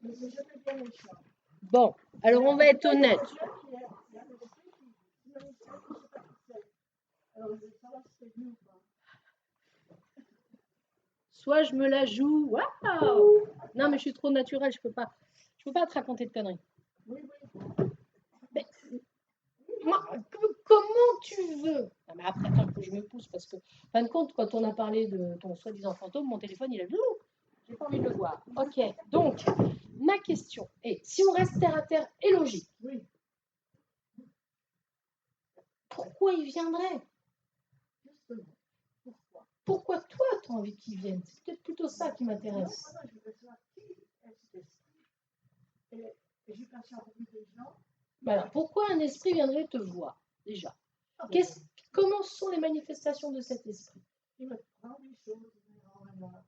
Mais c'est jamais bien méchant. bon, alors on va être honnête. Alors, je vais savoir si c'est lui ou pas. Soit je me la joue, waouh! Non, mais je suis trop naturelle, je peux pas te raconter de conneries. Oui, oui. Mais, moi, comment tu veux? Non, mais après, attends que je me pousse parce que, en fin de compte, quand on a parlé de ton soi-disant fantôme, mon téléphone, il a dit, oh, j'ai pas envie de le voir. Ok, donc, ma question est, si on reste terre à terre et logique, Oui. pourquoi il viendrait? Justement. Pourquoi? Pourquoi toi, tu as envie qu'il vienne? C'est peut-être plutôt ça qui m'intéresse. Non, je veux savoir qui est cet esprit. Et j'ai passé en revue des gens. Alors, pourquoi un esprit viendrait te voir, déjà? Comment sont les manifestations de cet esprit? Il me prend des choses, il me rend malade.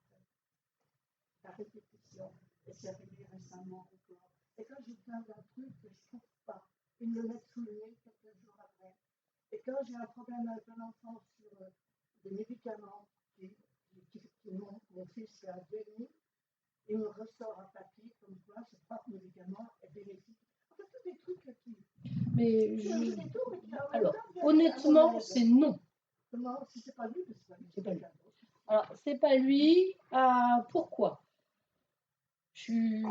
La répétition. Et c'est arrivé récemment encore. Et quand j'ai besoin d'un truc que je ne trouve pas, ils me le mettent sous le nez quelques jours après. Et quand j'ai un problème avec un enfant sur des médicaments mon fils a donné, il me ressort un papier comme quoi ce propre médicament est bénéfique. Enfin, tous des trucs qui. Mais alors, honnêtement, c'est non. Comment? Si c'est pas lui, c'est pas lui. Alors, c'est pas lui. Pourquoi? Je suis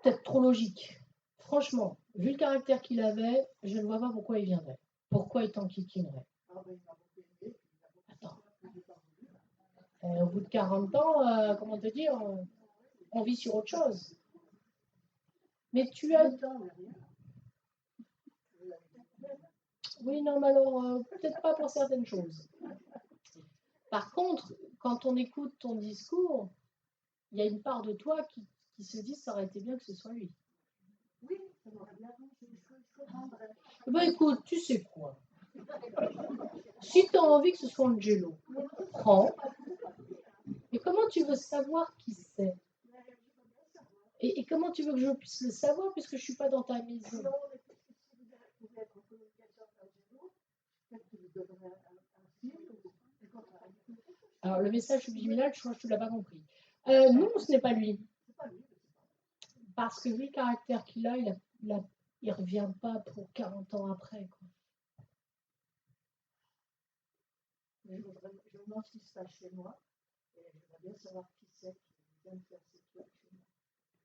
peut-être trop logique. Franchement, vu le caractère qu'il avait, je ne vois pas pourquoi il viendrait. Pourquoi il t'enquiquinerait? Attends. Au bout de 40 ans, comment te dire, on vit sur autre chose. Mais tu as... Oui, non, mais alors, peut-être pas pour certaines choses. Par contre, quand on écoute ton discours, il y a une part de toi qui se dit ça aurait été bien que ce soit lui. Oui, ça m'aurait bien arrangé. Ben écoute, tu sais quoi? Si tu as envie que ce soit Angelo, prends. Et comment tu veux savoir qui c'est? Et comment tu veux que je puisse le savoir puisque je ne suis pas dans ta maison? Alors, le message subliminal, je crois que tu ne l'as pas compris. Non, ce n'est pas lui. Parce que vu le caractère qu'il a, il ne revient pas pour 40 ans après. Quoi. Je me demande ce qui se passe chez moi. Et j'aimerais bien savoir qui c'est qui vient me faire ces trucs chez moi.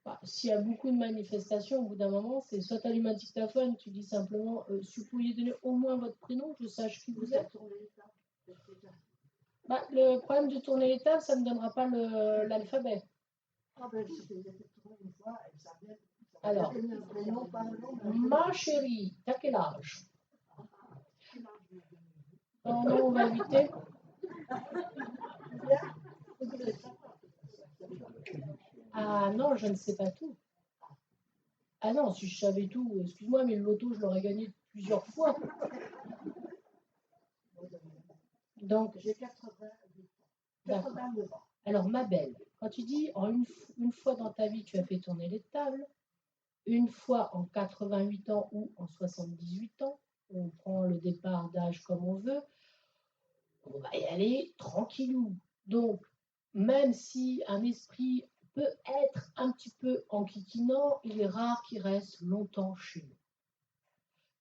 Bah, s'il y a beaucoup de manifestations, au bout d'un moment, c'est soit tu allumes un dictaphone, tu dis simplement si vous pouviez donner au moins votre prénom, que je sache qui vous êtes. Bah, le problème de tourner les tables, ça ne donnera pas l'alphabet. Ah ben, je l'ai fait tourner une fois et ça vient. Alors, ma chérie, t'as quel âge? Non, non, on va éviter. Ah non, je ne sais pas tout. Ah non, si je savais tout, excuse-moi, mais le loto, je l'aurais gagné plusieurs fois. Donc, J'ai 88 d'accord. 89 ans. Alors, ma belle, quand tu dis une fois dans ta vie, tu as fait tourner les tables, une fois en 88 ans ou en 78 ans, on prend le départ d'âge comme on veut, on va y aller tranquillou. Donc, même si un esprit peut être un petit peu enquiquinant, il est rare qu'il reste longtemps chez nous.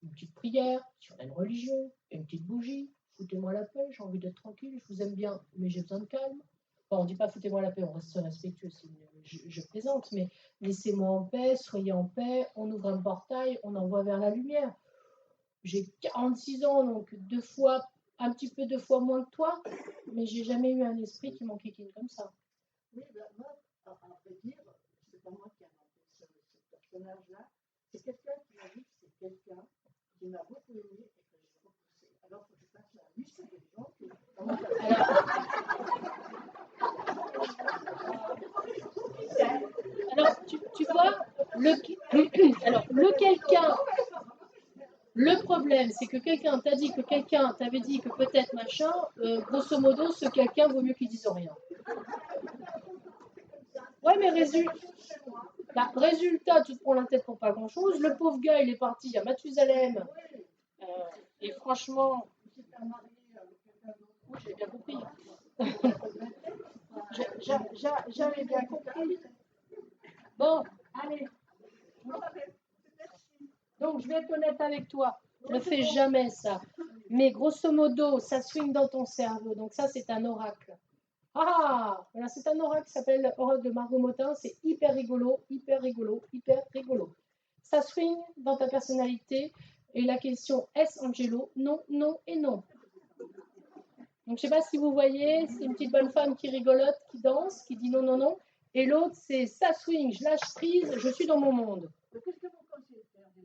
Une petite prière, si on a une religion, une petite bougie, foutez-moi la paix, j'ai envie d'être tranquille, je vous aime bien, mais j'ai besoin de calme. Bon, on ne dit pas foutez-moi la paix, on reste respectueux, je plaisante, mais laissez-moi en paix, soyez en paix, on ouvre un portail, on envoie vers la lumière. J'ai 46 ans, donc un petit peu deux fois moins que toi, mais j'ai jamais eu un esprit qui m'enquiquine comme ça. Oui, ben, moi, à vrai dire, c'est pas moi qui ai inventé ce personnage-là. C'est quelqu'un qui m'a dit que c'est quelqu'un qui m'a beaucoup aimé et que j'ai repoussé. Alors, il faut que je fasse la liste des gens qui. Alors, tu vois, quelqu'un. Le problème, c'est que quelqu'un t'a dit que quelqu'un t'avait dit que peut-être machin, grosso modo, ce quelqu'un vaut mieux qu'il dise rien. Ouais, mais résultat, tu te prends la tête pour pas grand-chose. Le pauvre gars, il est parti à Mathusalem. Et franchement, j'ai bien compris. J'avais bien compris. Bon, allez. Donc, je vais être honnête avec toi. Je ne fais jamais ça. Mais grosso modo, ça swing dans ton cerveau. Donc, ça, c'est un oracle. Ah, voilà, c'est un oracle qui s'appelle Oracle de Margot Motin. C'est hyper rigolo, hyper rigolo, hyper rigolo. Ça swing dans ta personnalité. Et la question, est-ce Angelo? Non, non et non. Donc, je ne sais pas si vous voyez, c'est une petite bonne femme qui rigolote, qui danse, qui dit non, non, non. Et l'autre, c'est ça swing, je lâche prise, je suis dans mon monde. Qu'est-ce que vous conseillez de faire des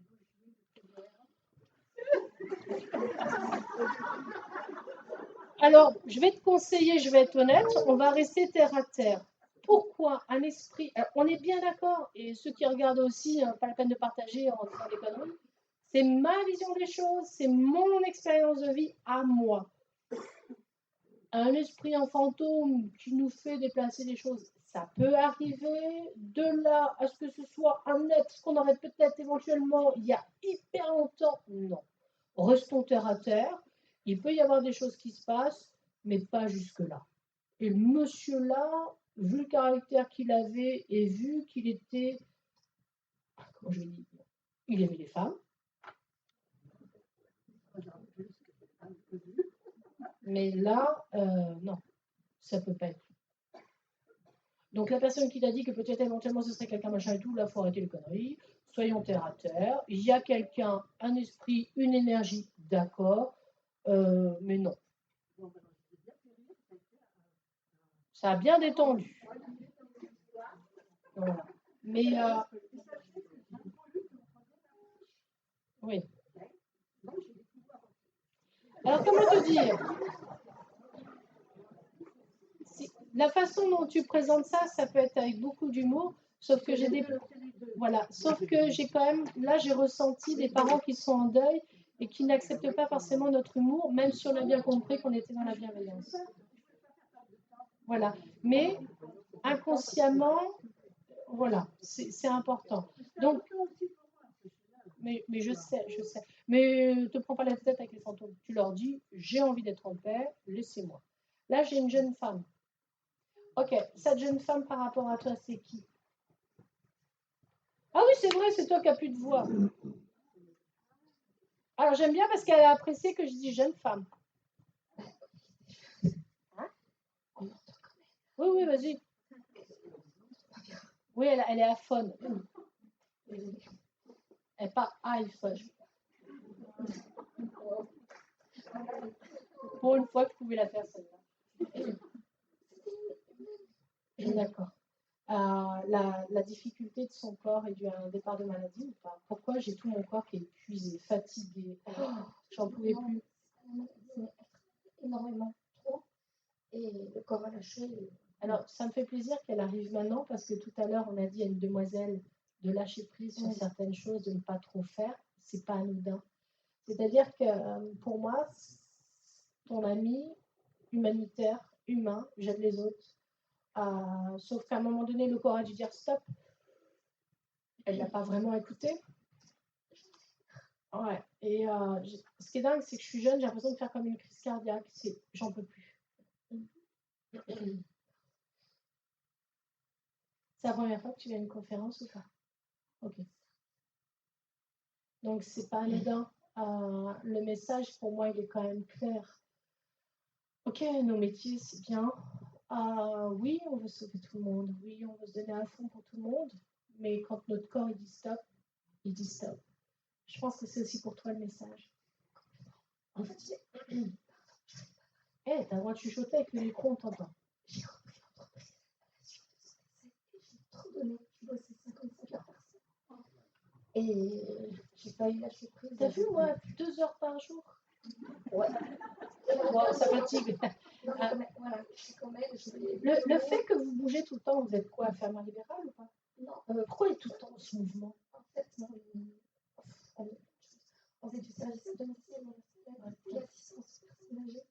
Alors, je vais te conseiller, je vais être honnête, on va rester terre à terre. Pourquoi un esprit... Alors, on est bien d'accord, et ceux qui regardent aussi, pas la peine de partager en disant des conneries, c'est ma vision des choses, c'est mon expérience de vie à moi. Un esprit en fantôme qui nous fait déplacer les choses, ça peut arriver. De là à ce que ce soit un être qu'on aurait peut-être éventuellement il y a hyper longtemps, non. Restons terre à terre. Il peut y avoir des choses qui se passent, mais pas jusque-là. Et le monsieur-là, vu le caractère qu'il avait et vu qu'il était, comment je vais dire, il aimait les femmes. Mais là, non, ça peut pas être. Donc la personne qui t'a dit que peut-être éventuellement ce serait quelqu'un machin et tout, là, il faut arrêter les conneries. Soyons terre à terre. Il y a quelqu'un, un esprit, une énergie, d'accord, mais non. Ça a bien détendu. Voilà. Mais oui. Alors comment te dire? La façon dont tu présentes ça, ça peut être avec beaucoup d'humour, sauf que j'ai quand même, là j'ai ressenti des parents qui sont en deuil et qui n'acceptent pas forcément notre humour, même si on a bien compris qu'on était dans la bienveillance. Voilà. Mais inconsciemment, voilà, c'est important. Donc, mais je sais. Mais ne te prends pas la tête avec les fantômes. Tu leur dis, j'ai envie d'être en paix, laissez-moi. Là, j'ai une jeune femme. Ok, cette jeune femme par rapport à toi, c'est qui? Ah oui, c'est vrai, c'est toi qui n'as plus de voix. Alors j'aime bien parce qu'elle a apprécié que je dis jeune femme. Hein? Oui, vas-y. Oui, elle est iPhone. Elle n'est pas iPhone. Pour une fois que je pouvais la faire celle-là. D'accord. La difficulté de son corps et un départ de maladie ou pas? Pourquoi j'ai tout mon corps qui est épuisé, fatigué, j'en pouvais plus. Énormément trop et le corps a lâché. Alors ça me fait plaisir qu'elle arrive maintenant parce que tout à l'heure on a dit à une demoiselle de lâcher prise sur Oui. certaines choses, de ne pas trop faire, c'est pas anodin. C'est-à-dire que pour moi, ton ami humanitaire, humain, j'aide les autres. Sauf qu'à un moment donné, le corps a dû dire stop. Elle l'a pas vraiment écouté. Ouais. Et ce qui est dingue, c'est que je suis jeune, j'ai l'impression de faire comme une crise cardiaque. J'en peux plus. C'est la première fois que tu viens à une conférence ou pas? Ok. Donc c'est pas anodin. Le message pour moi, il est quand même clair. Ok, nos métiers, c'est bien. Oui, on veut sauver tout le monde. Oui, on veut se donner à fond pour tout le monde. Mais quand notre corps il dit stop, il dit stop. Je pense que c'est aussi pour toi le message. En fait, T'as le droit de chuchoter avec le micro, on t'entend. j'ai repris l'entreprise à la suite de ce décès et j'ai trop donné. Je bossais 55 heures par semaine. Et j'ai pas eu la surprise. T'as vu, moi, 2 heures par jour? Ouais. Bon, ça fatigue. Non, mais voilà, je suis quand même. Le fait que vous bougez tout le temps, vous êtes quoi, infirmière libérale ou pas? Non, Pourquoi il est tout le temps dans ce mouvement? en fait, on faisait du service à domicile, on faisait l'assistance personnalisée.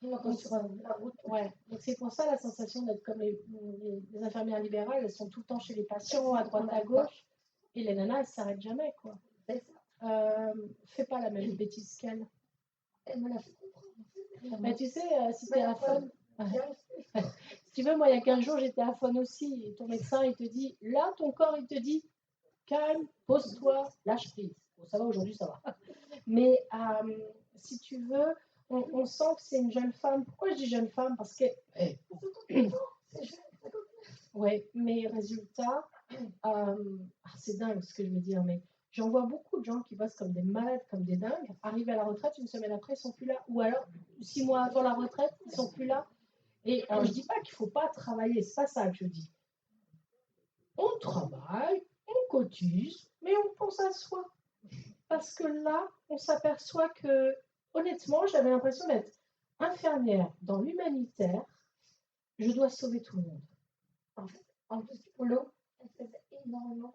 Donc, sur la route, ouais. Donc c'est pour ça la sensation d'être comme les infirmières libérales, elles sont tout le temps chez les patients, à droite, à gauche, et les nanas, elles s'arrêtent jamais, quoi. C'est ça. Fais pas la même bêtise qu'elle. Elle me l'a fait comprendre. Mais tu sais, si t'es à fond, J'y arrive plus. si tu veux, moi, il y a 15 jours, j'étais à fond aussi, et ton médecin, il te dit, là, ton corps, il te dit, calme, pose-toi, lâche prise. Bon, ça va, aujourd'hui, ça va. Mais si tu veux, on sent que c'est une jeune femme. Pourquoi je dis jeune femme? Parce que... Ouais, mes résultats, c'est dingue ce que je veux dire, mais j'en vois beaucoup de gens qui bossent comme des malades, comme des dingues, arrivent à la retraite, une semaine après, ils sont plus là. Ou alors, 6 mois avant la retraite, ils sont plus là. Et alors, je dis pas qu'il faut pas travailler, c'est pas ça que je dis. On travaille, on cotise, mais on pense à soi. Parce que là, on s'aperçoit que, honnêtement, j'avais l'impression d'être infirmière dans l'humanitaire. Je dois sauver tout le monde. En plus du boulot, elle faisait énormément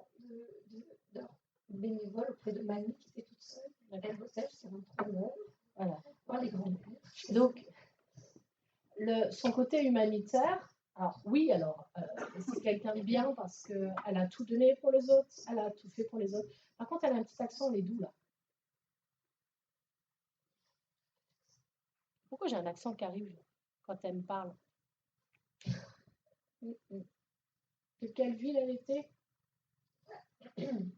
de bénévoles auprès de mamie qui était toute seule. Elle bossait jusqu'à 23 heures. Voilà. Voir les grands-mères. Donc, son côté humanitaire, alors oui, c'est quelqu'un de bien parce qu'elle a tout donné pour les autres, elle a tout fait pour les autres. Par contre, elle a un petit accent, les doux là. Pourquoi j'ai un accent qui arrive quand elle me parle? De quelle ville elle était?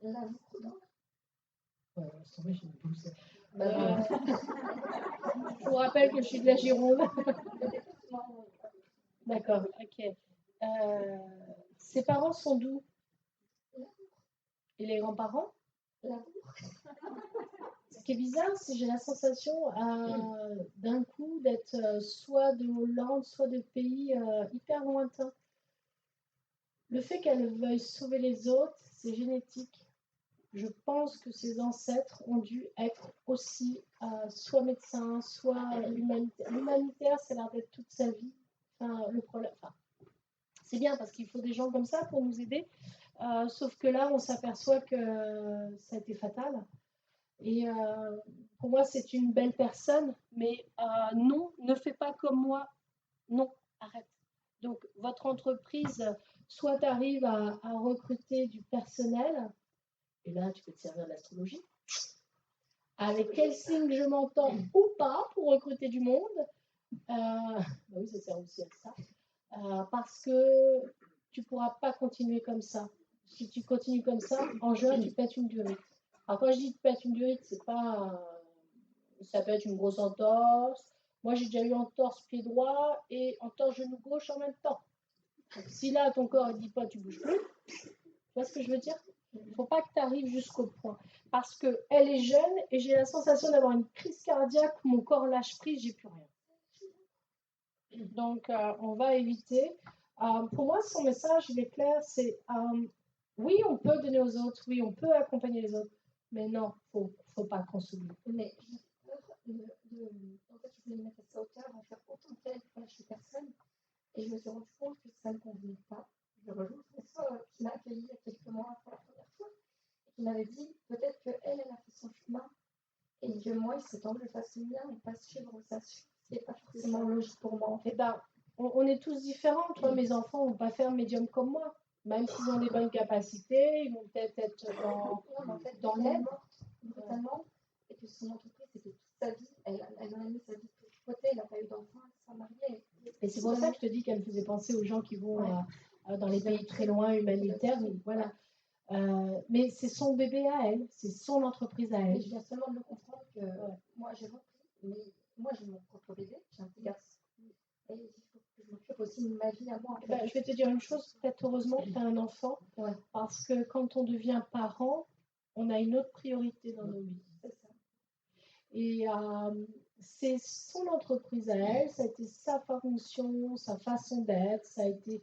La Lourde. Ouais, c'est vrai, j'ai une douce. Je vous rappelle que je suis de la Gironde. D'accord, ok. Ses parents sont d'où? Et les grands-parents? Ce qui est bizarre, c'est que j'ai la sensation d'un coup d'être soit de Hollande, soit de pays hyper lointains. Le fait qu'elle veuille sauver les autres, c'est génétique. Je pense que ses ancêtres ont dû être aussi soit médecins, soit humanitaires. L'humanitaire, c'est l'air d'être toute sa vie. C'est bien parce qu'il faut des gens comme ça pour nous aider. Sauf que là, on s'aperçoit que ça a été fatal. Et pour moi, c'est une belle personne, mais non, ne fais pas comme moi. Non, arrête. Donc, votre entreprise, soit tu arrives à recruter du personnel, et là, tu peux te servir de l'astrologie. Avec quel signe je m'entends ou pas pour recruter du monde. Oui, ça sert aussi à ça. Parce que tu ne pourras pas continuer comme ça. Si tu continues comme ça, en juin, tu pètes une durite. Alors, quand je dis tu pètes une durite, c'est pas. Ça peut être une grosse entorse. Moi, j'ai déjà eu entorse pied droit et entorse genou gauche en même temps. Donc, si là, ton corps ne dit pas, tu ne bouges plus. Tu vois ce que je veux dire? Il ne faut pas que tu arrives jusqu'au point. Parce qu'elle est jeune et j'ai la sensation d'avoir une crise cardiaque, mon corps lâche prise, j'ai plus rien. Donc, on va éviter. Pour moi, son message, il est clair, c'est oui, on peut donner aux autres, oui, on peut accompagner les autres, mais non, faut pas qu'on s'oublie. Mais j'ai peur en fait, je voulais mettre à sa hauteur, en faire autant qu'elle pour lâcher personne. Et je me suis rendu compte que ça ne me convenait pas. Je rejoins François qui m'a accueilli il y a quelques mois pour la première qui m'avait dit peut-être qu'elle, elle a fait son chemin et que moi, il serait temps que je fasse le mien et pas suivre sa suite. Ce qui n'est pas forcément logique pour moi, en fait. Eh ben, on est tous différents. Toi, mes enfants vont pas faire médium comme moi. Même s'ils ont des bonnes capacités, ils vont peut-être être Non, mais en fait, dans elle est l'aide. morte brutalement et que son entreprise, c'était toute sa vie. Elle en a mis sa vie de côté, elle n'a pas eu d'enfant, elle s'est mariée. Et c'est pour ça que je te dis qu'elle me faisait penser aux gens qui vont Ouais. dans les pays très loin, humanitaires. Voilà. Mais c'est son bébé à elle, c'est son entreprise à Mais elle. je viens seulement de le comprendre que moi, j'ai repris, mais moi, j'ai mon propre bébé, j'ai un petit garçon. Et il faut que je m'occupe aussi de ma vie à moi. En fait. Ben, je vais te dire une chose, peut-être heureusement que tu as un enfant, Ouais. parce que quand on devient parent, on a une autre priorité dans nos vies. C'est ça. Et c'est son entreprise à elle, ça a été sa fonction, sa façon d'être, ça a été.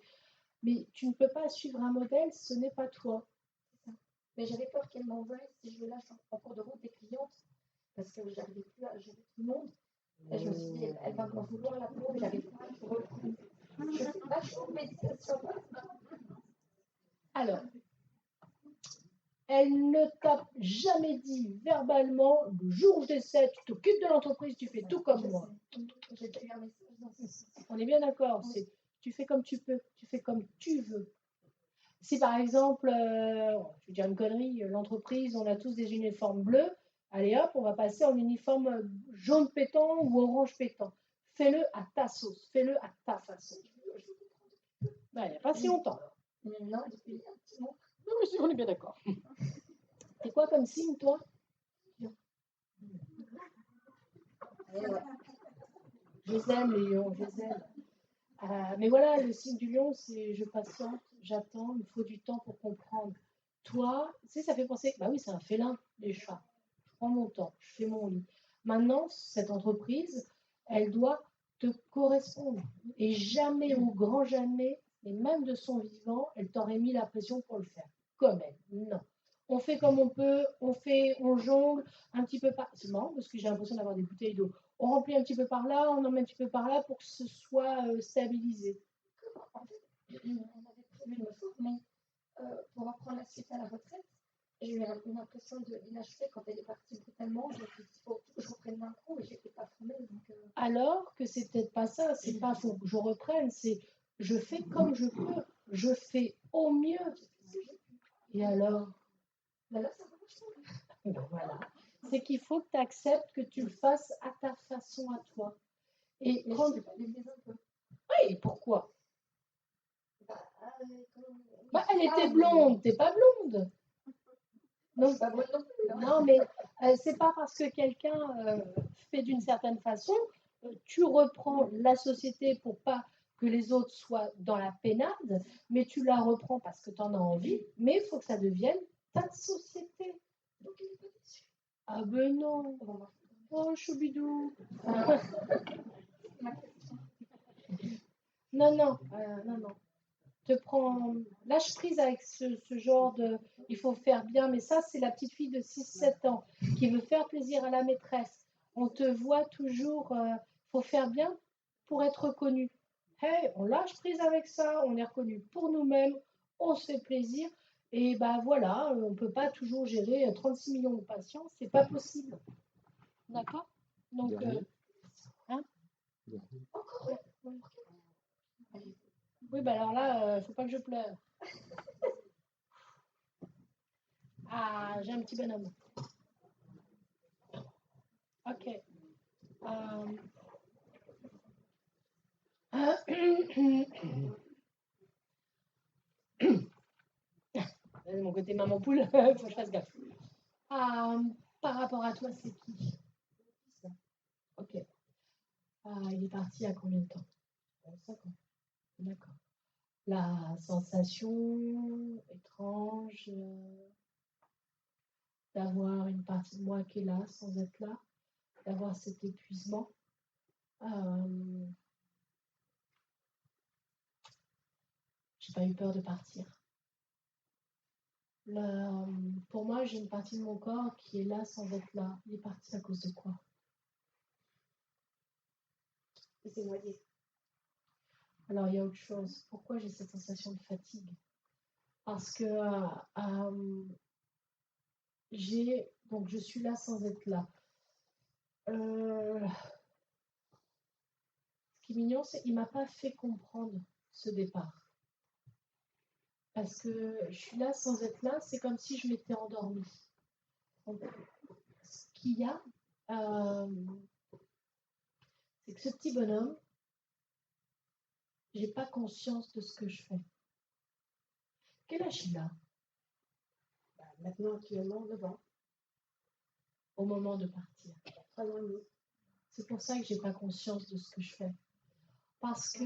Mais tu ne peux pas suivre un modèle, ce n'est pas toi. Mais j'avais peur qu'elle m'en veuille si je lâche en cours de route des clientes, parce que j'arrivais plus à gérer tout le monde. Et je me suis dit, elle va m'en vouloir la pauvre, j'arrive pas à trouver le coup. Je fais vachement de méditation. Alors, elle ne t'a jamais dit verbalement, le jour où je décède, tu t'occupes de l'entreprise, tu fais tout comme moi. J'ai déjà eu un message dans ce sens. On est bien d'accord, c'est tu fais comme tu peux, tu fais comme tu veux. Si par exemple, je vais dire une connerie, l'entreprise, on a tous des uniformes bleus, allez hop, on va passer en uniforme jaune pétant ou orange pétant. Fais-le à ta sauce, fais-le à ta façon. Ben, il n'y a pas si longtemps. Non, depuis un petit moment. Non, mais on est bien d'accord. C'est quoi comme signe, toi? Je les aime, les lions, je les aime. Mais voilà, le signe du lion, c'est je patiente, j'attends, il me faut du temps pour comprendre. Toi, tu sais, ça fait penser, bah oui, c'est un félin, les chats. Je prends mon temps, je fais mon lit. Maintenant, cette entreprise, elle doit te correspondre. Et jamais, au grand jamais, et même de son vivant, elle t'aurait mis la pression pour le faire. Comme elle, non. On fait comme on peut, on jongle un petit peu par. C'est marrant parce que j'ai l'impression d'avoir des bouteilles d'eau. On remplit un petit peu par là, on en met un petit peu par là pour que ce soit stabilisé. En fait, elle avait prévu de me former pour reprendre la suite à la retraite. J'ai eu une impression de l'inachevé quand elle est partie brutalement. Je me suis dit, il faut que je reprenne d'un coup et je n'étais pas formée. Donc, Alors que c'est peut-être pas ça, c'est pas faut que je reprenne, c'est je fais comme je peux, je fais au mieux. Et alors, là, ça marche. ben voilà, c'est qu'il faut que tu acceptes que tu le fasses à ta façon à toi. Et Mais quand... je pas les un peu. Oui, pourquoi? Comment... Bah, elle était blonde, t'es pas blonde. Non, pas bonne non plus. Hein. Non, mais c'est pas parce que quelqu'un fait d'une certaine façon, tu reprends la société pour pas que les autres soient dans la pénade, mais tu la reprends parce que tu en as envie, mais il faut que ça devienne ta société. Donc, elle n'est pas déçue. Ah ben non. Oh, choubidou. Non, non, non, non. Te prends, lâche prise avec ce genre de, il faut faire bien, mais ça c'est la petite fille de 6-7 ans qui veut faire plaisir à la maîtresse. On te voit toujours, faut faire bien pour être reconnu. Hey, on lâche prise avec ça, on est reconnu pour nous-mêmes, on se fait plaisir, et ben voilà, on ne peut pas toujours gérer 36 millions de patients, c'est pas possible. D'accord? Donc, hein? Encore Oui, ben alors là, faut pas que je pleure. Ah, j'ai un petit bonhomme. Ok. Mon côté maman poule, faut que je fasse gaffe. Par rapport à toi, c'est qui? Ok. Il est parti à combien de temps? 5 ans. D'accord. La sensation étrange d'avoir une partie de moi qui est là sans être là, d'avoir cet épuisement. J'ai pas eu peur de partir. Pour moi, j'ai une partie de mon corps qui est là sans être là. Il est parti à cause de quoi? Il s'est noyé. Alors, il y a autre chose. Pourquoi j'ai cette sensation de fatigue? Parce que donc je suis là sans être là. Ce qui est mignon, c'est qu'il ne m'a pas fait comprendre ce départ. Parce que je suis là sans être là, c'est comme si je m'étais endormie. Donc, ce qu'il y a, c'est que ce petit bonhomme, j'ai pas conscience de ce que je fais. Quel âge il a Maintenant, actuellement, 9 ans, au moment de partir? 3 ans et demi. C'est pour ça que j'ai pas conscience de ce que je fais. Parce que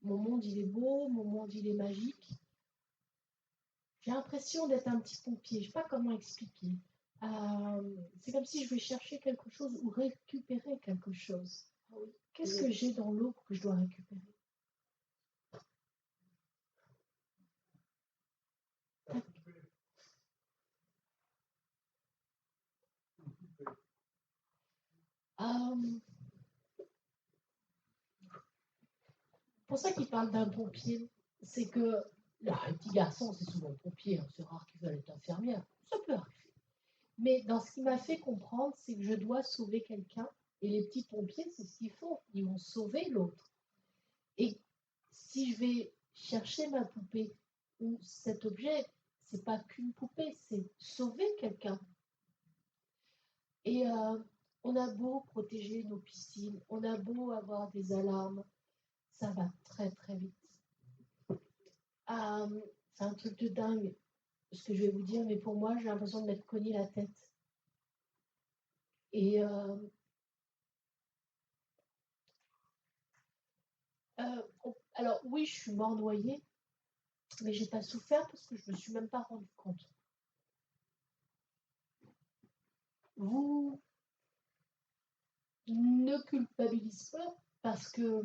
mon monde, il est beau, mon monde, il est magique. J'ai l'impression d'être un petit pompier. Je sais pas comment expliquer. C'est comme si je vais chercher quelque chose ou récupérer quelque chose. Qu'est-ce que j'ai dans l'eau que je dois récupérer? Pour ça qu'il parle d'un pompier, c'est que là, un petit garçon, c'est souvent pompier, hein, c'est rare qu'ils veulent être infirmière, ça peut arriver. Mais dans ce qui m'a fait comprendre, c'est que je dois sauver quelqu'un, et les petits pompiers, c'est ce qu'ils font, ils vont sauver l'autre. Et si je vais chercher ma poupée ou cet objet, c'est pas qu'une poupée, c'est sauver quelqu'un. Et on a beau protéger nos piscines, on a beau avoir des alarmes, ça va très très vite. C'est un truc de dingue, ce que je vais vous dire, mais pour moi, j'ai l'impression de m'être cogné la tête. Et alors oui, je suis mort noyée, mais j'ai pas souffert parce que je me suis même pas rendu compte. Vous ne culpabilisez pas parce que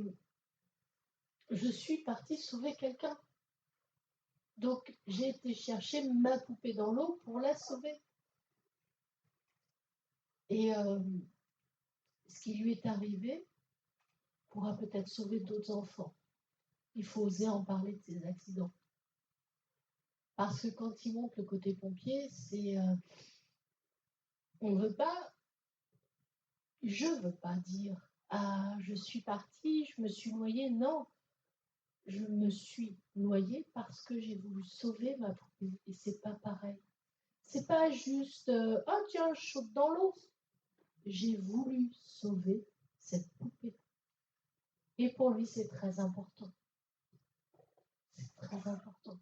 je suis partie sauver quelqu'un. Donc j'ai été chercher ma poupée dans l'eau pour la sauver. Et ce qui lui est arrivé pourra peut-être sauver d'autres enfants. Il faut oser en parler de ces accidents. Parce que quand il montre le côté pompier, c'est on veut pas, je veux pas dire ah je suis partie, je me suis noyée. Non, je me suis noyée parce que j'ai voulu sauver ma poupée et c'est pas pareil. C'est pas juste oh tiens je saute dans l'eau. J'ai voulu sauver cette poupée. Et pour lui c'est très important. C'est très important.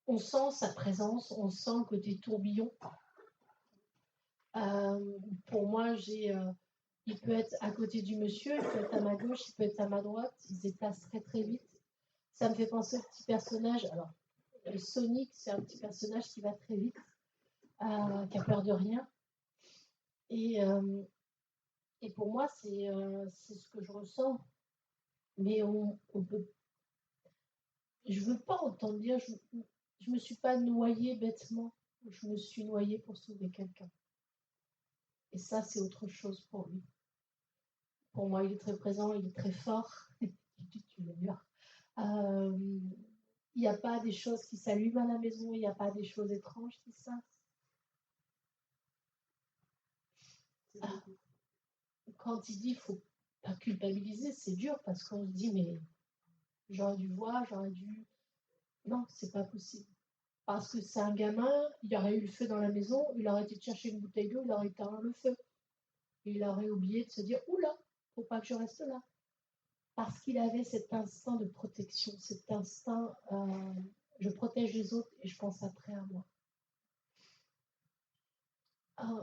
On sent sa présence, on sent le côté tourbillon. Pour moi, il peut être à côté du monsieur, il peut être à ma gauche, il peut être à ma droite, il se déplace très très vite. Ça me fait penser au petit personnage. Alors, Sonic, c'est un petit personnage qui va très vite, qui a peur de rien. Et pour moi, c'est ce que je ressens. Mais on peut. Je veux pas entendre dire, je me suis pas noyée bêtement. Je me suis noyée pour sauver quelqu'un. Et ça, c'est autre chose pour lui. Pour moi, il est très présent, il est très fort. Tu le murs. Il n'y a pas des choses qui s'allument à la maison, il n'y a pas des choses étranges qui se passent. Quand il dit qu'il ne faut pas culpabiliser, c'est dur parce qu'on se dit, mais j'aurais dû voir, j'aurais dû. Non, c'est pas possible. Parce que c'est un gamin, il aurait eu le feu dans la maison, il aurait été chercher une bouteille d'eau, il aurait éteint le feu. Il aurait oublié de se dire, oula, faut pas que je reste là. Parce qu'il avait cet instinct de protection, cet instinct, je protège les autres et je pense après à moi.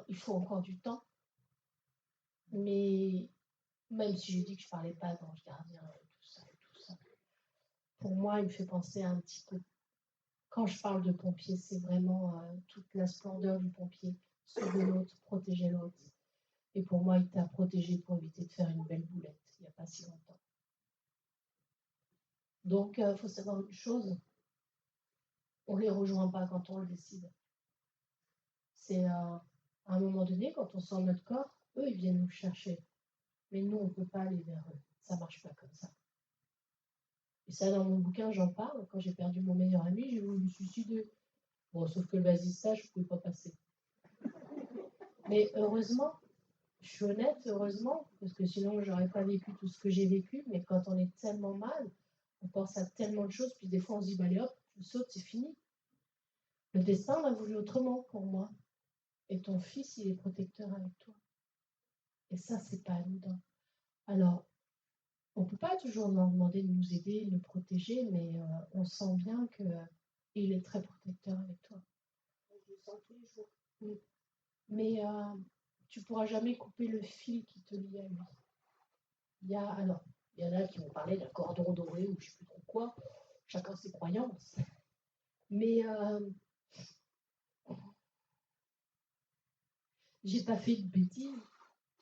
Il faut encore du temps, mais même si j'ai dit que je ne parlais pas d'ange gardien et tout ça, pour moi, il me fait penser un petit peu. Quand je parle de pompier, c'est vraiment toute la splendeur du pompier, sauver l'autre, protéger l'autre. Et pour moi, il t'a protégé pour éviter de faire une belle boulette il n'y a pas si longtemps. Donc, il faut savoir une chose, on ne les rejoint pas quand on le décide. C'est à un moment donné, quand on sort notre corps, eux, ils viennent nous chercher. Mais nous, on ne peut pas aller vers eux. Ça ne marche pas comme ça. Et ça, dans mon bouquin, j'en parle. Quand j'ai perdu mon meilleur ami, j'ai voulu me suicider. Bon, sauf que le vasistage, je ne pouvais pas passer. Mais heureusement, je suis honnête, heureusement, parce que sinon, je n'aurais pas vécu tout ce que j'ai vécu. Mais quand on est tellement mal, on pense à tellement de choses, puis des fois, on se dit, bah, allez hop, tu sautes, c'est fini. Le destin l'a voulu autrement pour moi. Et ton fils, il est protecteur avec toi. Et ça, c'est pas anodin. Alors, on ne peut pas toujours leur demander de nous aider, de nous protéger, mais on sent bien qu'il est très protecteur avec toi. Je le sens tous les jours. Mais tu ne pourras jamais couper le fil qui te lie à lui. Il y en a qui vont parler d'un cordon doré ou je ne sais plus trop quoi. Chacun ses croyances. Mais j'ai pas fait de bêtises.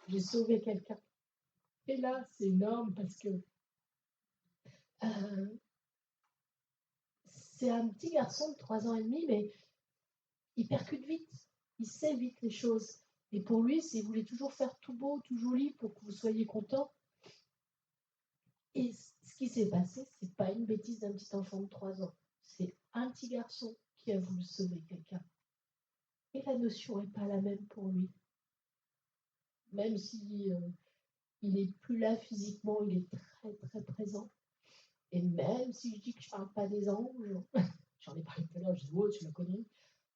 J'ai sauvé quelqu'un. Et là, c'est énorme parce que c'est un petit garçon de 3 ans et demi, mais il percute vite. Il sait vite les choses. Et pour lui, il voulait toujours faire tout beau, tout joli pour que vous soyez content. Et ce qui s'est passé, c'est pas une bêtise d'un petit enfant de 3 ans. C'est un petit garçon qui a voulu sauver quelqu'un. Et la notion n'est pas la même pour lui. Même si il n'est plus là physiquement, il est très très présent. Et même si je dis que je ne parle pas des anges, j'en ai parlé tout à l'heure, je dis oh, tu le connais.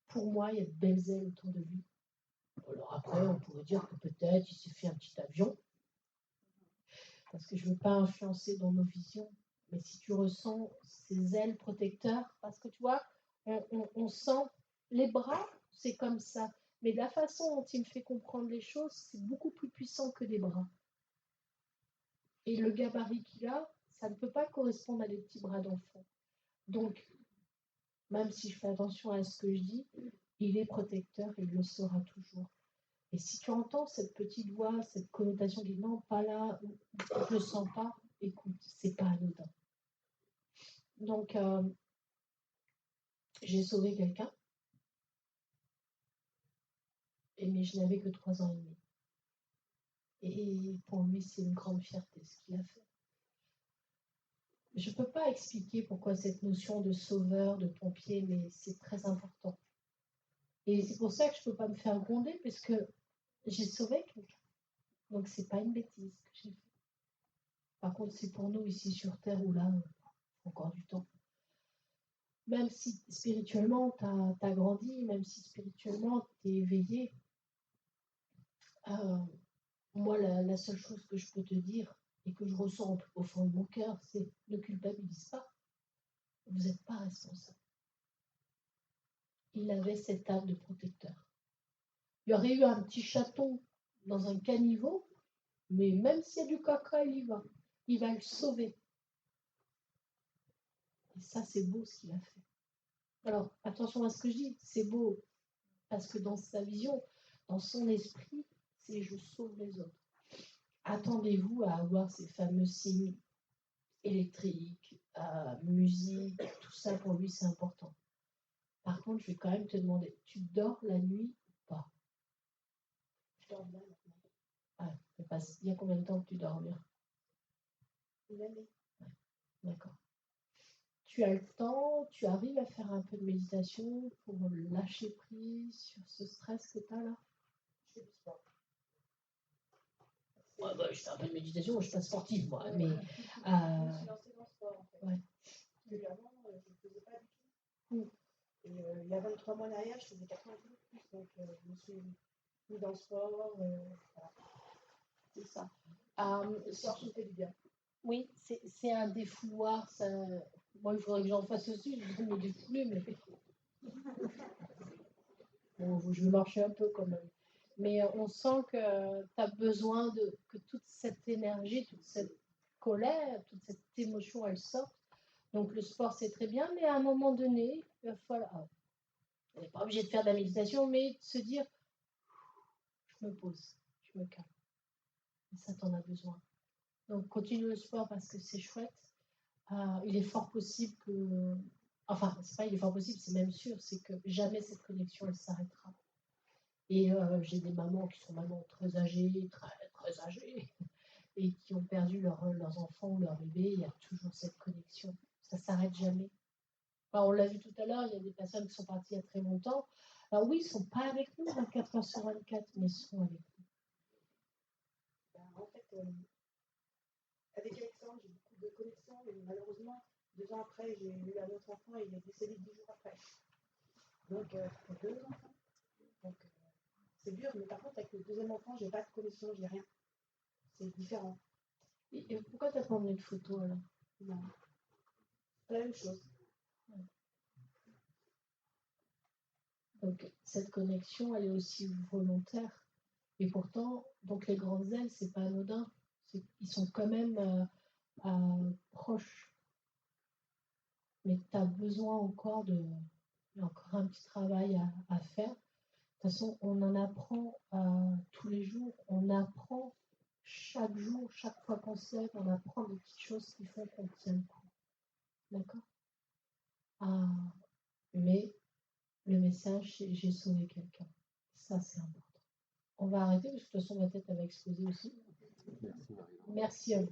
Pour moi, il y a de belles ailes autour de lui. Alors après, on pourrait dire que peut-être il s'est fait un petit avion, parce que je ne veux pas influencer dans nos visions. Mais si tu ressens ces ailes protecteurs, parce que tu vois, on sent les bras, c'est comme ça. Mais la façon dont il me fait comprendre les choses, c'est beaucoup plus puissant que des bras. Et le gabarit qu'il a, ça ne peut pas correspondre à des petits bras d'enfant. Donc, même si je fais attention à ce que je dis, il est protecteur et il le sera toujours. Et si tu entends cette petite voix, cette connotation qui dit non, pas là, je ne le sens pas, écoute, c'est pas anodin. Donc, j'ai sauvé quelqu'un, mais je n'avais que 3 ans et demi. Et pour lui, c'est une grande fierté ce qu'il a fait. Je ne peux pas expliquer pourquoi cette notion de sauveur, de pompier, mais c'est très important. Et c'est pour ça que je ne peux pas me faire gronder, parce que j'ai sauvé quelqu'un. Donc, ce n'est pas une bêtise que j'ai fait. Par contre, c'est pour nous ici sur Terre où là, encore du temps. Même si spirituellement, tu as grandi, même si spirituellement, tu es éveillé, moi, la seule chose que je peux te dire et que je ressens au fond de mon cœur, c'est ne culpabilise pas. Vous n'êtes pas responsable. Il avait cette âme de protecteur. Il y aurait eu un petit chaton dans un caniveau, mais même s'il y a du caca, il va le sauver. Et ça, c'est beau ce qu'il a fait. Alors, attention à ce que je dis, c'est beau, parce que dans sa vision, dans son esprit, c'est je sauve les autres. Attendez-vous à avoir ces fameux signes électriques, musique, tout ça pour lui c'est important. Par contre, je vais quand même te demander, tu dors la nuit ou pas? Je dors bien maintenant. Il y a combien de temps que tu dors bien? Une année. D'accord. Tu as le temps, tu arrives à faire un peu de méditation pour lâcher prise sur ce stress que tu as là? Je fais du sport. Ouais, bah, je fais un peu de méditation, moi je suis pas sportive moi, mais Je me suis lancée dans le sport en fait. Ouais. Parce que avant, je ne faisais pas du tout. Et il y a 23 mois en arrière, je faisais 80 kg de plus. Donc je me suis mis dans le sport. Voilà. C'est ça. Le sport, je me fais du bien. Oui, c'est un défouloir. Ça... Moi, il faudrait que j'en fasse aussi. Je vais me défouler, mais bon, je vais marcher un peu quand même. Mais on sent que tu as besoin que toute cette énergie, toute cette colère, toute cette émotion, elle sorte. Donc le sport, c'est très bien, mais à un moment donné, il va falloir... On n'est pas obligé de faire de la méditation, mais de se dire, je me pose, je me calme. Et ça, t'en as besoin. Donc continue le sport parce que c'est chouette. Il est fort possible que... Enfin, c'est pas il est fort possible, c'est même sûr, c'est que jamais cette connexion, elle s'arrêtera. Et j'ai des mamans qui sont maintenant très âgées, très, très âgées, et qui ont perdu leurs enfants ou leurs bébés. Il y a toujours cette connexion. Ça ne s'arrête jamais. Enfin, on l'a vu tout à l'heure, il y a des personnes qui sont parties il y a très longtemps. Alors oui, ils ne sont pas avec nous 24 heures sur 24, mais ils sont avec nous. Ben, en fait, avec Alexandre, j'ai beaucoup de connexions, mais malheureusement, 2 ans après, j'ai eu un autre enfant et il est décédé 10 jours après. Donc, ça fait 2 enfants. Donc, c'est dur, mais par contre, avec le deuxième enfant, j'ai pas de connexion, j'ai rien. C'est différent. Et pourquoi tu n'as pas emmené de photo alors? Non. C'est la même chose. Donc, cette connexion, elle est aussi volontaire. Et pourtant, donc les grandes ailes, c'est pas anodin. Ils sont quand même proches. Mais tu as besoin encore il y a encore un petit travail à faire. De toute façon, on en apprend tous les jours. On apprend chaque jour, chaque fois qu'on se lève, on apprend des petites choses qui font qu'on tient le coup. D'accord? Mais le message, c'est j'ai sauvé quelqu'un. Ça, c'est important. On va arrêter parce que de toute façon, ma tête, elle va exploser aussi. Merci Marie. Merci à vous.